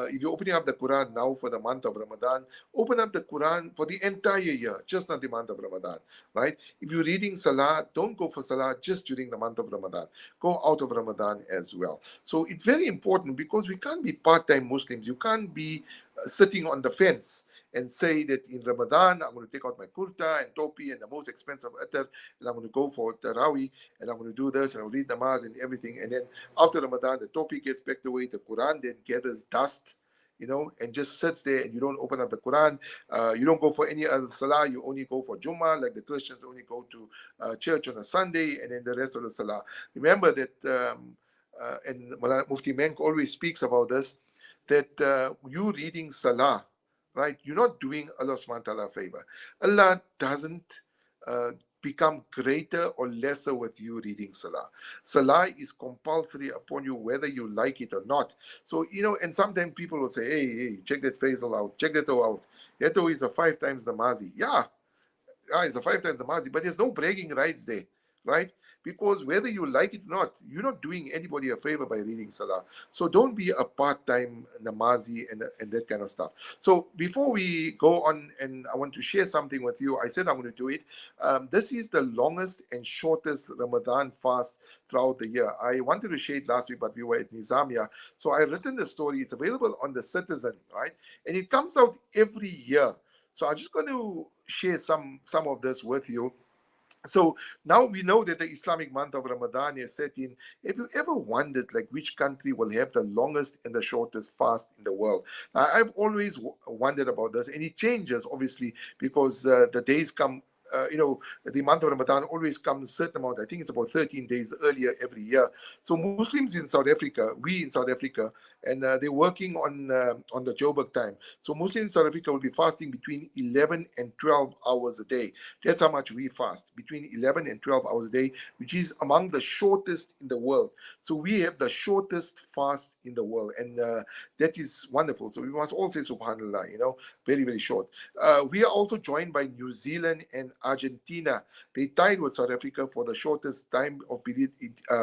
if you're opening up the Quran now for the month of Ramadan, open up the Quran for the entire year, just not the month of Ramadan, right? If you're reading Salah, don't go for Salah just during the month of Ramadan. Go out of Ramadan as well. So it's very important, because we can't be part-time Muslims. You can't be sitting on the fence and say that in Ramadan, I'm going to take out my kurta and topi and the most expensive attar, and I'm going to go for Tarawih, and I'm going to do this, and I'll read namaz and everything. And then after Ramadan, the topi gets packed away, the Quran then gathers dust, and just sits there, and you don't open up the Quran. You don't go for any other salah. You only go for Jummah, like the Christians only go to church on a Sunday, and then the rest of the salah. Remember that, and Mufti Menk always speaks about this, that you reading salah, right? You're not doing Allah subhanahu wa ta'ala a favor. Allah doesn't become greater or lesser with you reading salah. Salah is compulsory upon you whether you like it or not. So, and sometimes people will say, hey, check that Faizel out, check that out. That is a 5 times namazi. Yeah, it's a 5 times namazi, but there's no bragging rights there, right? Because whether you like it or not, you're not doing anybody a favor by reading salah. So don't be a part-time namazi and that kind of stuff. So before we go on, and I want to share something with you, I said I'm going to do it. This is the longest and shortest Ramadan fast throughout the year. I wanted to share it last week, but we were at Nizamia. So I written the story. It's available on the Citizen, right? And it comes out every year. So I'm just going to share some of this with you. So now we know that the Islamic month of Ramadan is set in. Have you ever wondered which country will have the longest and the shortest fast in the world? I've always wondered about this, and it changes obviously because the days come. The month of Ramadan always comes a certain amount. I think it's about 13 days earlier every year. So Muslims in South Africa, and they're working on the Joburg time. So Muslims in South Africa will be fasting between 11 and 12 hours a day. That's how much we fast, between 11 and 12 hours a day, which is among the shortest in the world. So we have the shortest fast in the world, and that is wonderful. So we must all say subhanallah, very, very short. We are also joined by New Zealand and Argentina. They tied with South Africa for the shortest time of period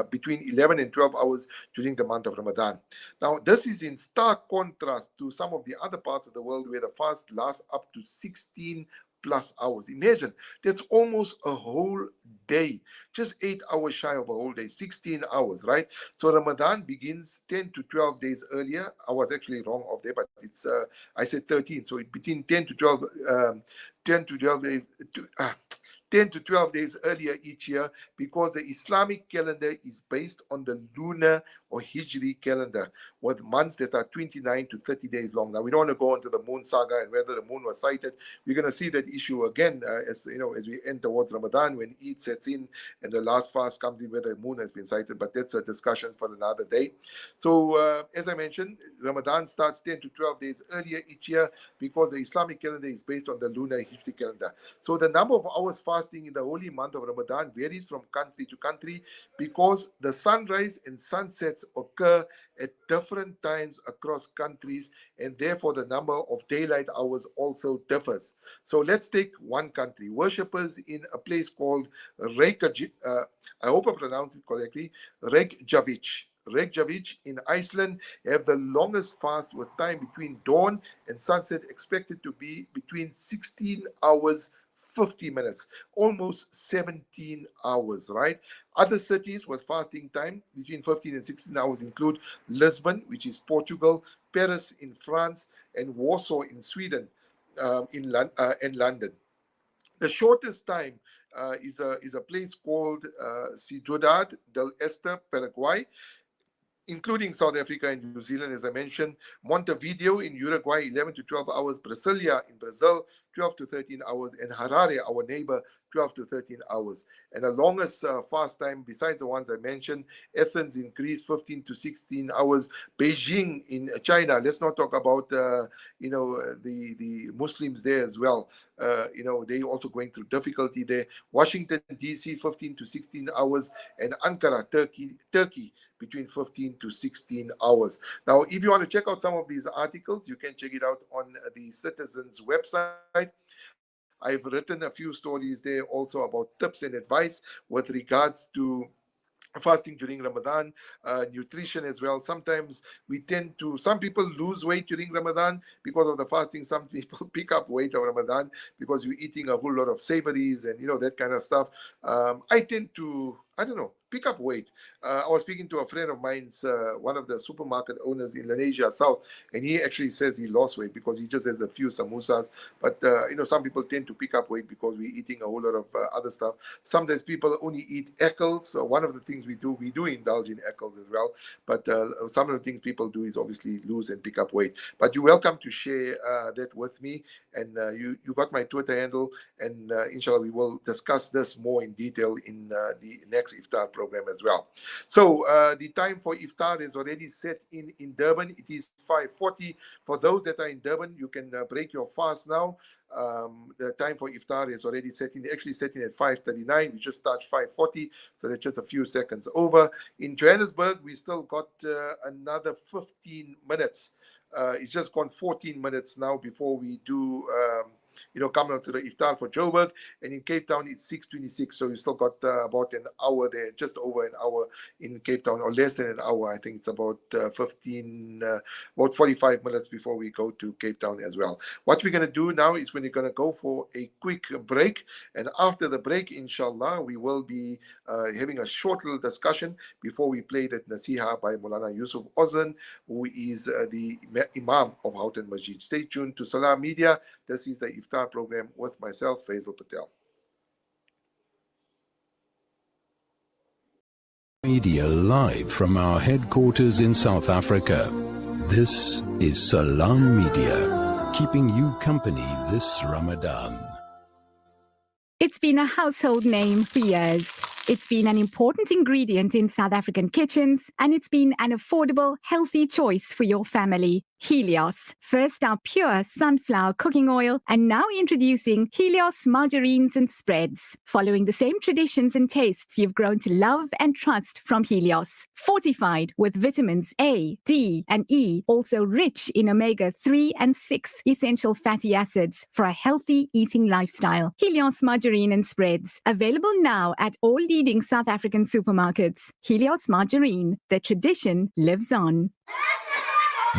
between 11 and 12 hours during the month of Ramadan. Now, this is in stark contrast to some of the other parts of the world where the fast lasts up to 16 plus hours. Imagine, that's almost a whole day, just 8 hours shy of a whole day, 16 hours, right? So Ramadan begins 10 to 12 days earlier. I was actually wrong of there, but it's I said 13, so it's between 10 to 12 10 to 12 days earlier each year, because the Islamic calendar is based on the lunar or Hijri calendar, with months that are 29 to 30 days long. Now, we don't want to go into the moon saga and whether the moon was sighted. We're going to see that issue again as we end towards Ramadan, when Eid sets in and the last fast comes in, whether the moon has been sighted. But that's a discussion for another day. So, as I mentioned, Ramadan starts 10 to 12 days earlier each year because the Islamic calendar is based on the lunar Hijri calendar. So the number of hours fasting in the holy month of Ramadan varies from country to country because the sunrise and sunsets occur at different times across countries, and therefore the number of daylight hours also differs. So let's take one country. Worshippers in a place called Reykjavik, I hope I pronounced it correctly, Reykjavik in Iceland have the longest fast, with time between dawn and sunset expected to be between 16 hours 50 minutes, almost 17 hours, right? Other cities with fasting time between 15 and 16 hours include Lisbon, which is Portugal, Paris in France, and Warsaw in Sweden, and London. The shortest time is a place called Ciudad del Este, Paraguay, including South Africa and New Zealand, as I mentioned, Montevideo in Uruguay, 11 to 12 hours, Brasilia in Brazil, 12 to 13 hours, and Harare, our neighbor, 12 to 13 hours. And the longest fast time, besides the ones I mentioned, Athens in Greece, 15 to 16 hours, Beijing in China. Let's not talk about, the Muslims there as well. They also going through difficulty there. Washington, D.C., 15 to 16 hours, and Ankara, Turkey, between 15 to 16 hours. Now, if you want to check out some of these articles, you can check it out on the Citizen's website. I've written a few stories there also about tips and advice with regards to fasting during Ramadan, nutrition as well. Sometimes some people lose weight during Ramadan because of the fasting. Some people pick up weight of Ramadan because you're eating a whole lot of savories and that kind of stuff. I tend to, pick up weight. I was speaking to a friend of mine's, one of the supermarket owners in Lenasia South, and he actually says he lost weight because he just has a few samosas. But some people tend to pick up weight because we're eating a whole lot of other stuff. Sometimes people only eat eccles. So one of the things we do indulge in eccles as well. But some of the things people do is obviously lose and pick up weight. But you're welcome to share that with me. And you got my Twitter handle, and inshallah we will discuss this more in detail in the next Iftar program as well. So the time for Iftar is already set in Durban. It is 5:40. For those that are in Durban, you can break your fast now. The time for Iftar is already set in, actually set in at 5:39. We just start 5:40, so that's just a few seconds over. In Johannesburg, we still got another 15 minutes. It's just gone 14 minutes now before we do, come out to the Iftar for Joburg. And in Cape Town, it's 6:26. So you still got about an hour there, just over an hour in Cape Town, or less than an hour. I think it's about 45 minutes before we go to Cape Town as well. What we're going to do now is we're going to go for a quick break. And after the break, inshallah, we will be having a short little discussion before we play that Nasiha by Maulana Yusuf Ozan, who is the Imam of Houghton Masjid. Stay tuned to Salam Media. This is the Iftar program with myself, Faizel Patel. Media live from our headquarters in South Africa. This is Salam Media, keeping you company this Ramadan. It's been a household name for years. It's been an important ingredient in South African kitchens, and it's been an affordable, healthy choice for your family. Helios. First our pure sunflower cooking oil, and now introducing Helios margarines and spreads. Following the same traditions and tastes you've grown to love and trust from Helios. Fortified with vitamins A, D, and E, also rich in omega-3 and 6 essential fatty acids for a healthy eating lifestyle. Helios margarine and spreads. Available now at all leading South African supermarkets. Helios margarine. The tradition lives on.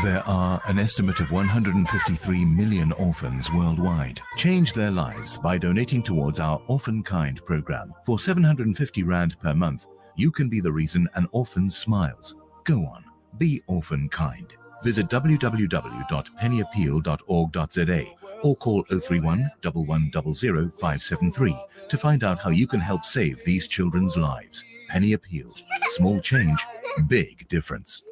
There are an estimate of 153 million orphans worldwide. Change their lives by donating towards our Orphan Kind program. For 750 Rand per month, you can be the reason an orphan smiles. Go on, be Orphan Kind. Visit www.pennyappeal.org.za or call 031 1100 573 to find out how you can help save these children's lives. Penny Appeal. Small change, Big difference.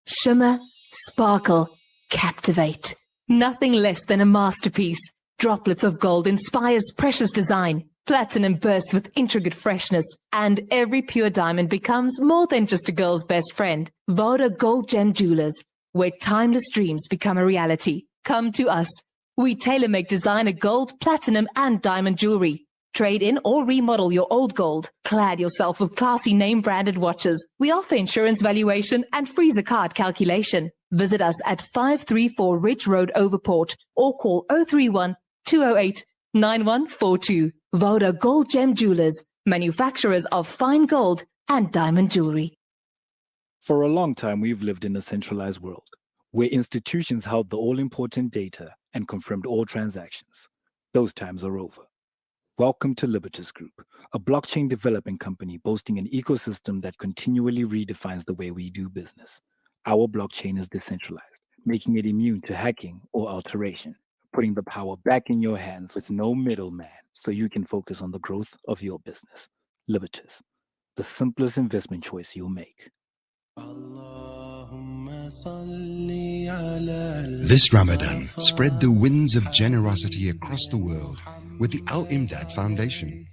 Shimmer, sparkle, captivate. Nothing less than a masterpiece. Droplets of gold inspires precious design. Platinum bursts with intricate freshness. And every pure diamond becomes more than just a girl's best friend. Voda Gold Gem Jewelers, where timeless dreams become a reality. Come to us. We tailor-make designer gold, platinum, and diamond jewelry. Trade in or remodel your old gold. Clad yourself with classy name-branded watches. We offer insurance valuation and freezer card calculation. Visit us at 534 Ridge Road, Overport, or call 031 208 9142. Voda Gold Gem Jewelers, manufacturers of fine gold and diamond jewelry. For a long time, we've lived in a centralized world where institutions held the all-important data and confirmed all transactions. Those times are over. Welcome to Libertas Group, a blockchain development company boasting an ecosystem that continually redefines the way we do business. Our blockchain is decentralized, making it immune to hacking or alteration, putting the power back in your hands with no middleman so you can focus on the growth of your business. Libertas, the simplest investment choice you'll make. This Ramadan, spread the winds of generosity across the world with the Al Imdad Foundation.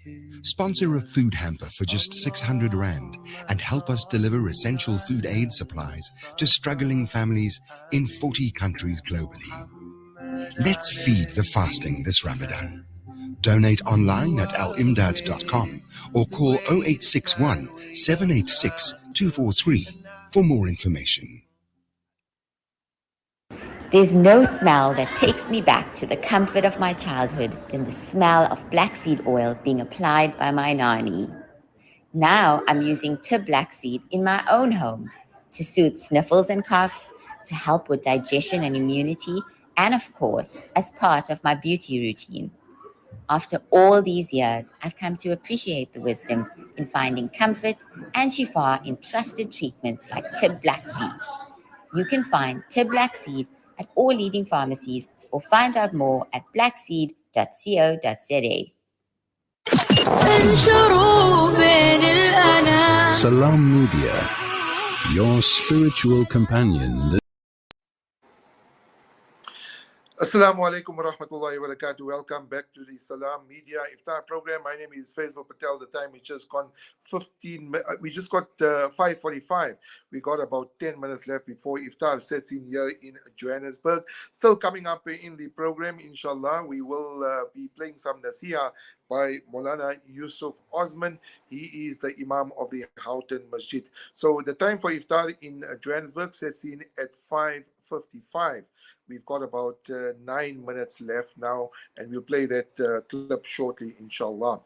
Sponsor a food hamper for just 600 Rand and help us deliver essential food aid supplies to struggling families in 40 countries globally. Let's feed the fasting this Ramadan. Donate online at alimdad.com or call 0861 786 243 for more information. There's no smell that takes me back to the comfort of my childhood than the smell of black seed oil being applied by my nani. Now I'm using Tib black seed in my own home to soothe sniffles and coughs, to help with digestion and immunity, and of course, as part of my beauty routine. After all these years, I've come to appreciate the wisdom in finding comfort and shifa in trusted treatments like Tib black seed. You can find Tib black seed at all leading pharmacies or find out more at blackseed.co.za. Salam Media, your spiritual companion. Assalamu alaikum wa rahmatullahi wa barakatuh. Welcome back to the Salam Media Iftar program. My name is Faizel Patel. The time is just gone 15. We just got 5:45. We got about 10 minutes left before Iftar sets in here in Johannesburg. Still coming up in the program, inshallah, we will be playing some Nasiha by Maulana Yusuf Osman. He is the Imam of the Houghton Masjid. So the time for Iftar in Johannesburg sets in at 5:55. We've got about 9 minutes left now, and we'll play that clip shortly, inshallah.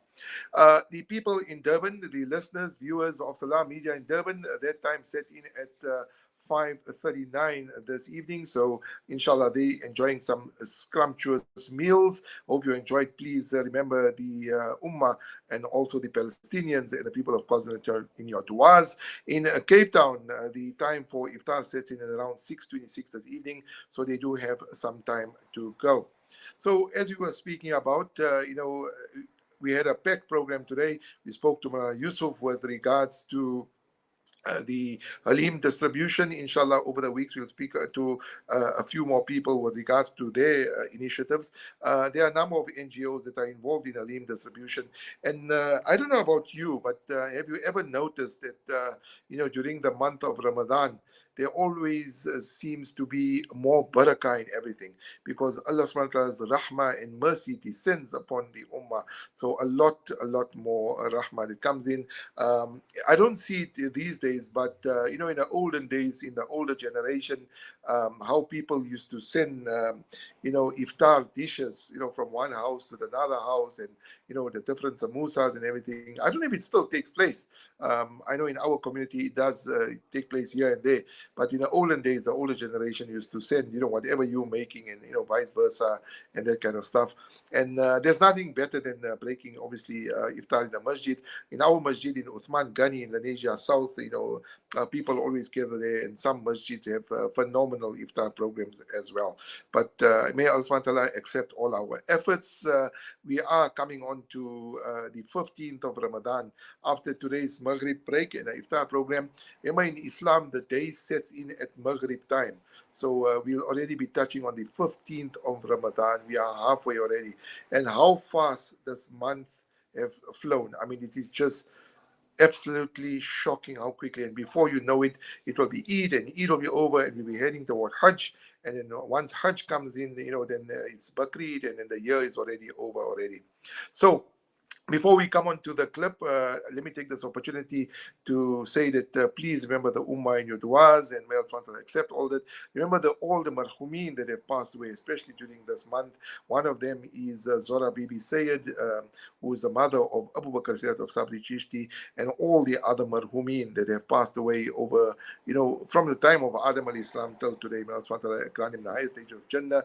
The people in Durban, the listeners, viewers of Salam Media in Durban, that time set in at 5:39 this evening. So, inshallah, they enjoying some scrumptious meals. Hope you enjoyed. Please remember the Ummah and also the Palestinians and the people of KwaZulu-Natal in your duas. In Cape Town, the time for Iftar sets in at around 6:26 this evening. So they do have some time to go. So as we were speaking about, we had a PEC program today. We spoke to Mulana Yusuf with regards to the Halim distribution. Inshallah, over the weeks, we'll speak to a few more people with regards to their initiatives. There are a number of NGOs that are involved in Halim distribution. And I don't know about you, but have you ever noticed that, during the month of Ramadan, there always seems to be more barakah in everything, because Allah subhanahu wa ta'ala's rahmah and mercy descends upon the ummah. So a lot more rahmah that comes in. I don't see it these days, but in the olden days, in the older generation, how people used to send iftar dishes, from one house to another house, and the different samosas and everything. I don't know if it still takes place. I know in our community it does take place here and there, but in the olden days, the older generation used to send whatever you're making, and vice versa, and that kind of stuff. And there's nothing better than breaking, obviously, iftar in the masjid. In our masjid in Uthman Ghani, Indonesia South, people always gather there, and some masjids have phenomenal iftar programs as well. But may Allah subhanahu wa ta'ala accept all our efforts. We are coming on on to the 15th of Ramadan after today's Maghrib break and the Iftar program. Remember, in Islam, the day sets in at Maghrib time. So we'll already be touching on the 15th of Ramadan. We are halfway already. And how fast this month have flown. I mean, it is just absolutely shocking how quickly, and before you know it, it will be Eid, and Eid will be over, and we'll be heading toward Hajj. And then once Hajj comes in, then it's Bakrid, and then the year is already over already. So before we come on to the clip, let me take this opportunity to say that please remember the Ummah in your du'as, and may Allah accept all that. Remember all the marhumin that have passed away, especially during this month. One of them is Zora Bibi Sayyid, who is the mother of Abu Bakr Sayyid of Sabri Chishti, and all the other marhumin that have passed away over, from the time of Adam al-Islam till today. May Allah grant him the highest stage of Jannah.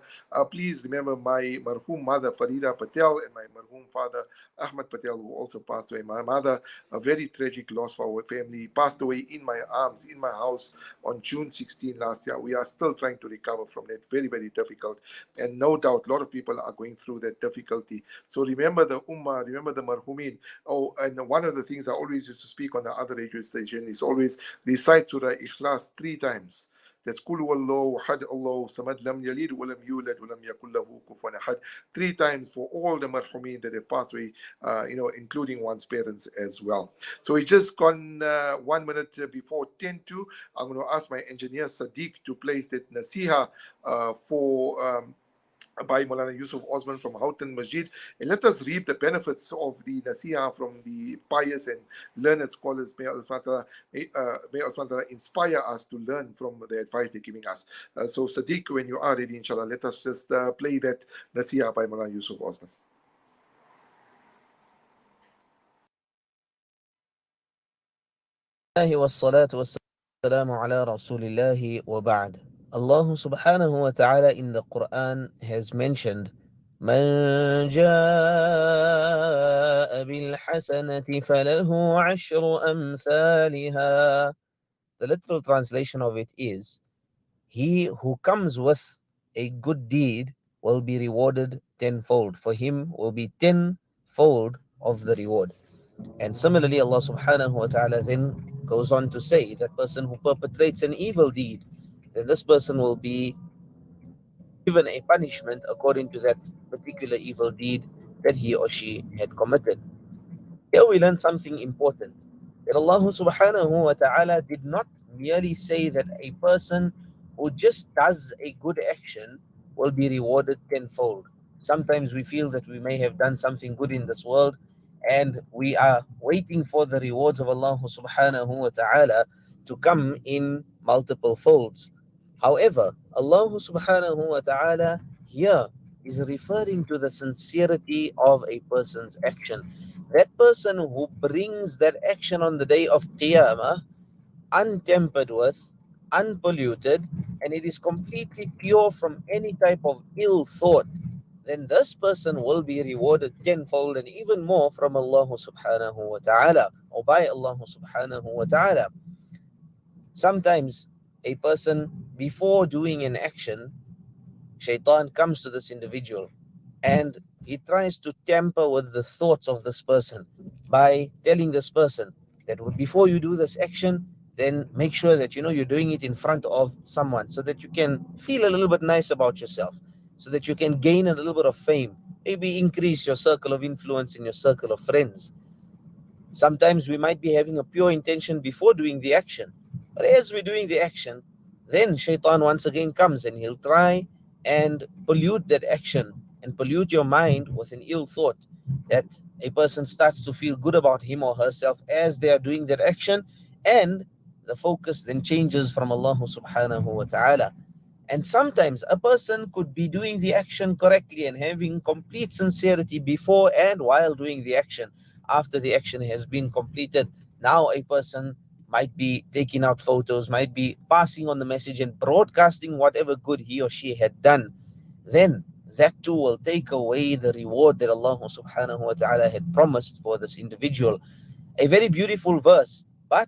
Please remember my marhum mother Farida Patel and my marhum father Ahmad Patel, who also passed away. My mother, a very tragic loss for our family, passed away in my arms, in my house on June 16 last year. We are still trying to recover from that. Very, very difficult. And no doubt, a lot of people are going through that difficulty. So remember the Ummah, remember the Marhumin. Oh, and one of the things I always used to speak on the other radio station is always recite Surah Ikhlas 3 times. That's Kul Wallahu Ahad Allahu Samad Lam Yalid Walam Yulad Walam Yakul Lahu Kufuwan Ahad. 3 times for all the marhumin that have passed away, including one's parents as well. So we just gone 1 minute before 10 to. I'm going to ask my engineer Sadiq to place that nasiha for by Maulana Yusuf Osman from Houghton Masjid, and let us reap the benefits of the nasiha from the pious and learned scholars. May Allah inspire us to learn from the advice they're giving us. So Sadiq, when you are ready, inshallah, let us just play that nasiha by Maulana Yusuf Osman. والصلاة والسلام على رسول الله وبعد. Allah subhanahu wa ta'ala in the Quran has mentioned من جاء بالحسنة فله عشر أمثالها. The literal translation of it is, he who comes with a good deed will be rewarded tenfold. For him will be tenfold of the reward. And similarly, Allah subhanahu wa ta'ala then goes on to say that person who perpetrates an evil deed, then this person will be given a punishment according to that particular evil deed that he or she had committed. Here we learn something important, that Allah subhanahu wa ta'ala did not merely say that a person who just does a good action will be rewarded tenfold. Sometimes we feel that we may have done something good in this world and we are waiting for the rewards of Allah subhanahu wa ta'ala to come in multiple folds. However, Allah subhanahu wa ta'ala here is referring to the sincerity of a person's action. That person who brings that action on the day of Qiyamah, untempered with, unpolluted, and it is completely pure from any type of ill thought, then this person will be rewarded tenfold and even more from Allah subhanahu wa ta'ala, or by Allah subhanahu wa ta'ala. Sometimes a person, before doing an action, Shaitan comes to this individual and he tries to tamper with the thoughts of this person by telling this person that before you do this action, then make sure that you're doing it in front of someone so that you can feel a little bit nice about yourself, so that you can gain a little bit of fame, maybe increase your circle of influence in your circle of friends. Sometimes we might be having a pure intention before doing the action, but as we're doing the action, then Shaitan once again comes and he'll try and pollute that action and pollute your mind with an ill thought, that a person starts to feel good about him or herself as they are doing that action, and the focus then changes from Allah subhanahu wa ta'ala. And sometimes a person could be doing the action correctly and having complete sincerity before and while doing the action. After the action has been completed, now a person might be taking out photos, might be passing on the message and broadcasting whatever good he or she had done. Then that too will take away the reward that Allah subhanahu wa ta'ala had promised for this individual. A very beautiful verse, but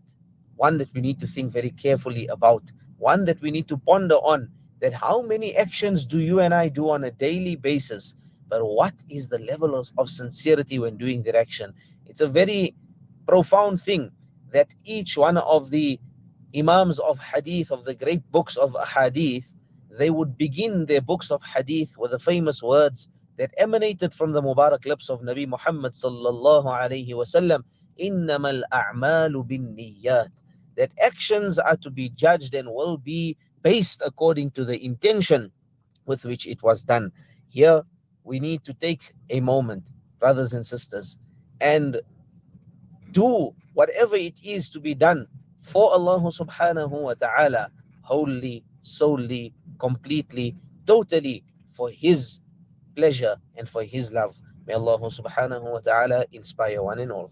one that we need to think very carefully about, one that we need to ponder on, that how many actions do you and I do on a daily basis but what is the level of sincerity when doing that action? It's a very profound thing that each one of the Imams of Hadith, of the great books of Hadith, they would begin their books of Hadith with the famous words that emanated from the Mubarak lips of Nabi Muhammad sallallahu alayhi wasallam, إِنَّمَا الْأَعْمَالُ بِالنِّيَّاتِ, that actions are to be judged and will be based according to the intention with which it was done. Here, we need to take a moment, brothers and sisters, and do whatever it is to be done for Allah subhanahu wa ta'ala, wholly, solely, completely, totally, for His pleasure and for His love. May Allah subhanahu wa ta'ala inspire one and all.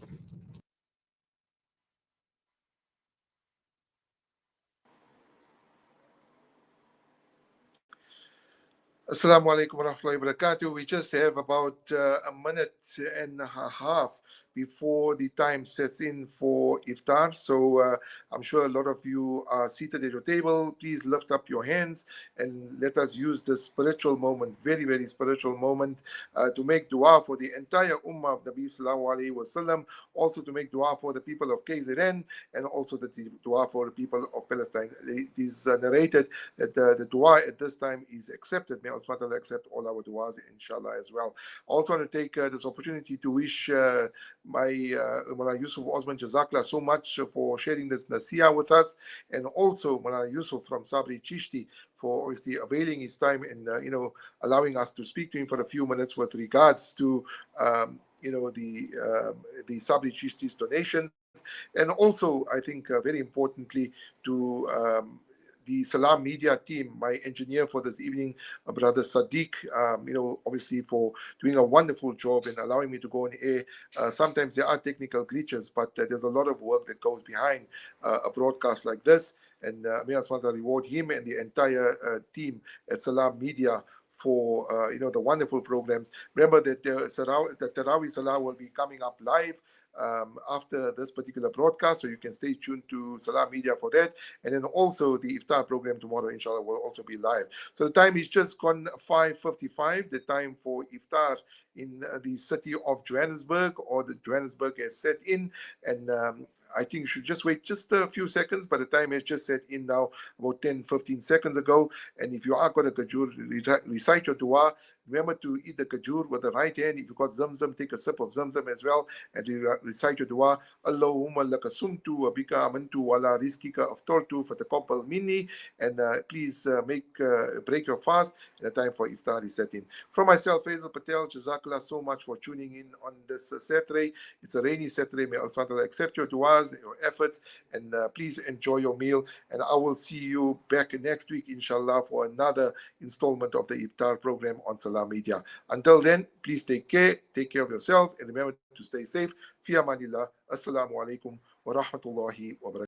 Assalamu alaikum wa rahmatullahi wa barakatuh. We just have about a minute and a half before the time sets in for Iftar. So I'm sure a lot of you are seated at your table. Please lift up your hands and let us use this spiritual moment, very, very spiritual moment, to make dua for the entire Ummah of Nabi Sallallahu Alaihi Wasallam, also to make dua for the people of KZN, and also the dua for the people of Palestine. It is narrated that the dua at this time is accepted. May Allah subhanahu wa ta'ala accept all our duas, inshallah, as well. I also want to take this opportunity to wish my Mullah Yusuf Osman, Jazakallah so much for sharing this Nasiha with us, and also Mullah Yusuf from Sabri Chishti for obviously availing his time and allowing us to speak to him for a few minutes with regards to the Sabri Chishti's donations, and also I think very importantly to the Salam Media team, my engineer for this evening, Brother Sadiq, obviously for doing a wonderful job in allowing me to go on air. Sometimes there are technical glitches, but there's a lot of work that goes behind a broadcast like this. And may Allah reward him and the entire team at Salam Media for the wonderful programs. Remember that the Taraweeh Salah will be coming up live after this particular broadcast, so you can stay tuned to Salam Media for that. And then also the Iftar program tomorrow, inshallah, will also be live. So the time is just gone 5:55, the time for Iftar in the city of Johannesburg, or the Johannesburg has set in, and I think you should just wait just a few seconds, but the time has just set in now, about 10-15 seconds ago. And if you are going to kajur, recite your dua, remember to eat the kajur with the right hand. If you got zamzam, take a sip of zamzam as well, and recite your dua. Allahumma laka sumtu wa bika amantu wa la rizkika aftartu fataqabbal minni. And please break your fast, and the time for Iftar is set in. From myself, Faizel Patel, Jazakallah so much for tuning in on this Saturday. It's a rainy Saturday. May Allah accept your duas, your efforts, and please enjoy your meal. And I will see you back next week, inshallah, for another installment of the Iftar program on Salam Media. Until then, please take care of yourself, and remember to stay safe. Fi amanillah. Assalamu alaikum wa rahmatullahi wa barakatuh.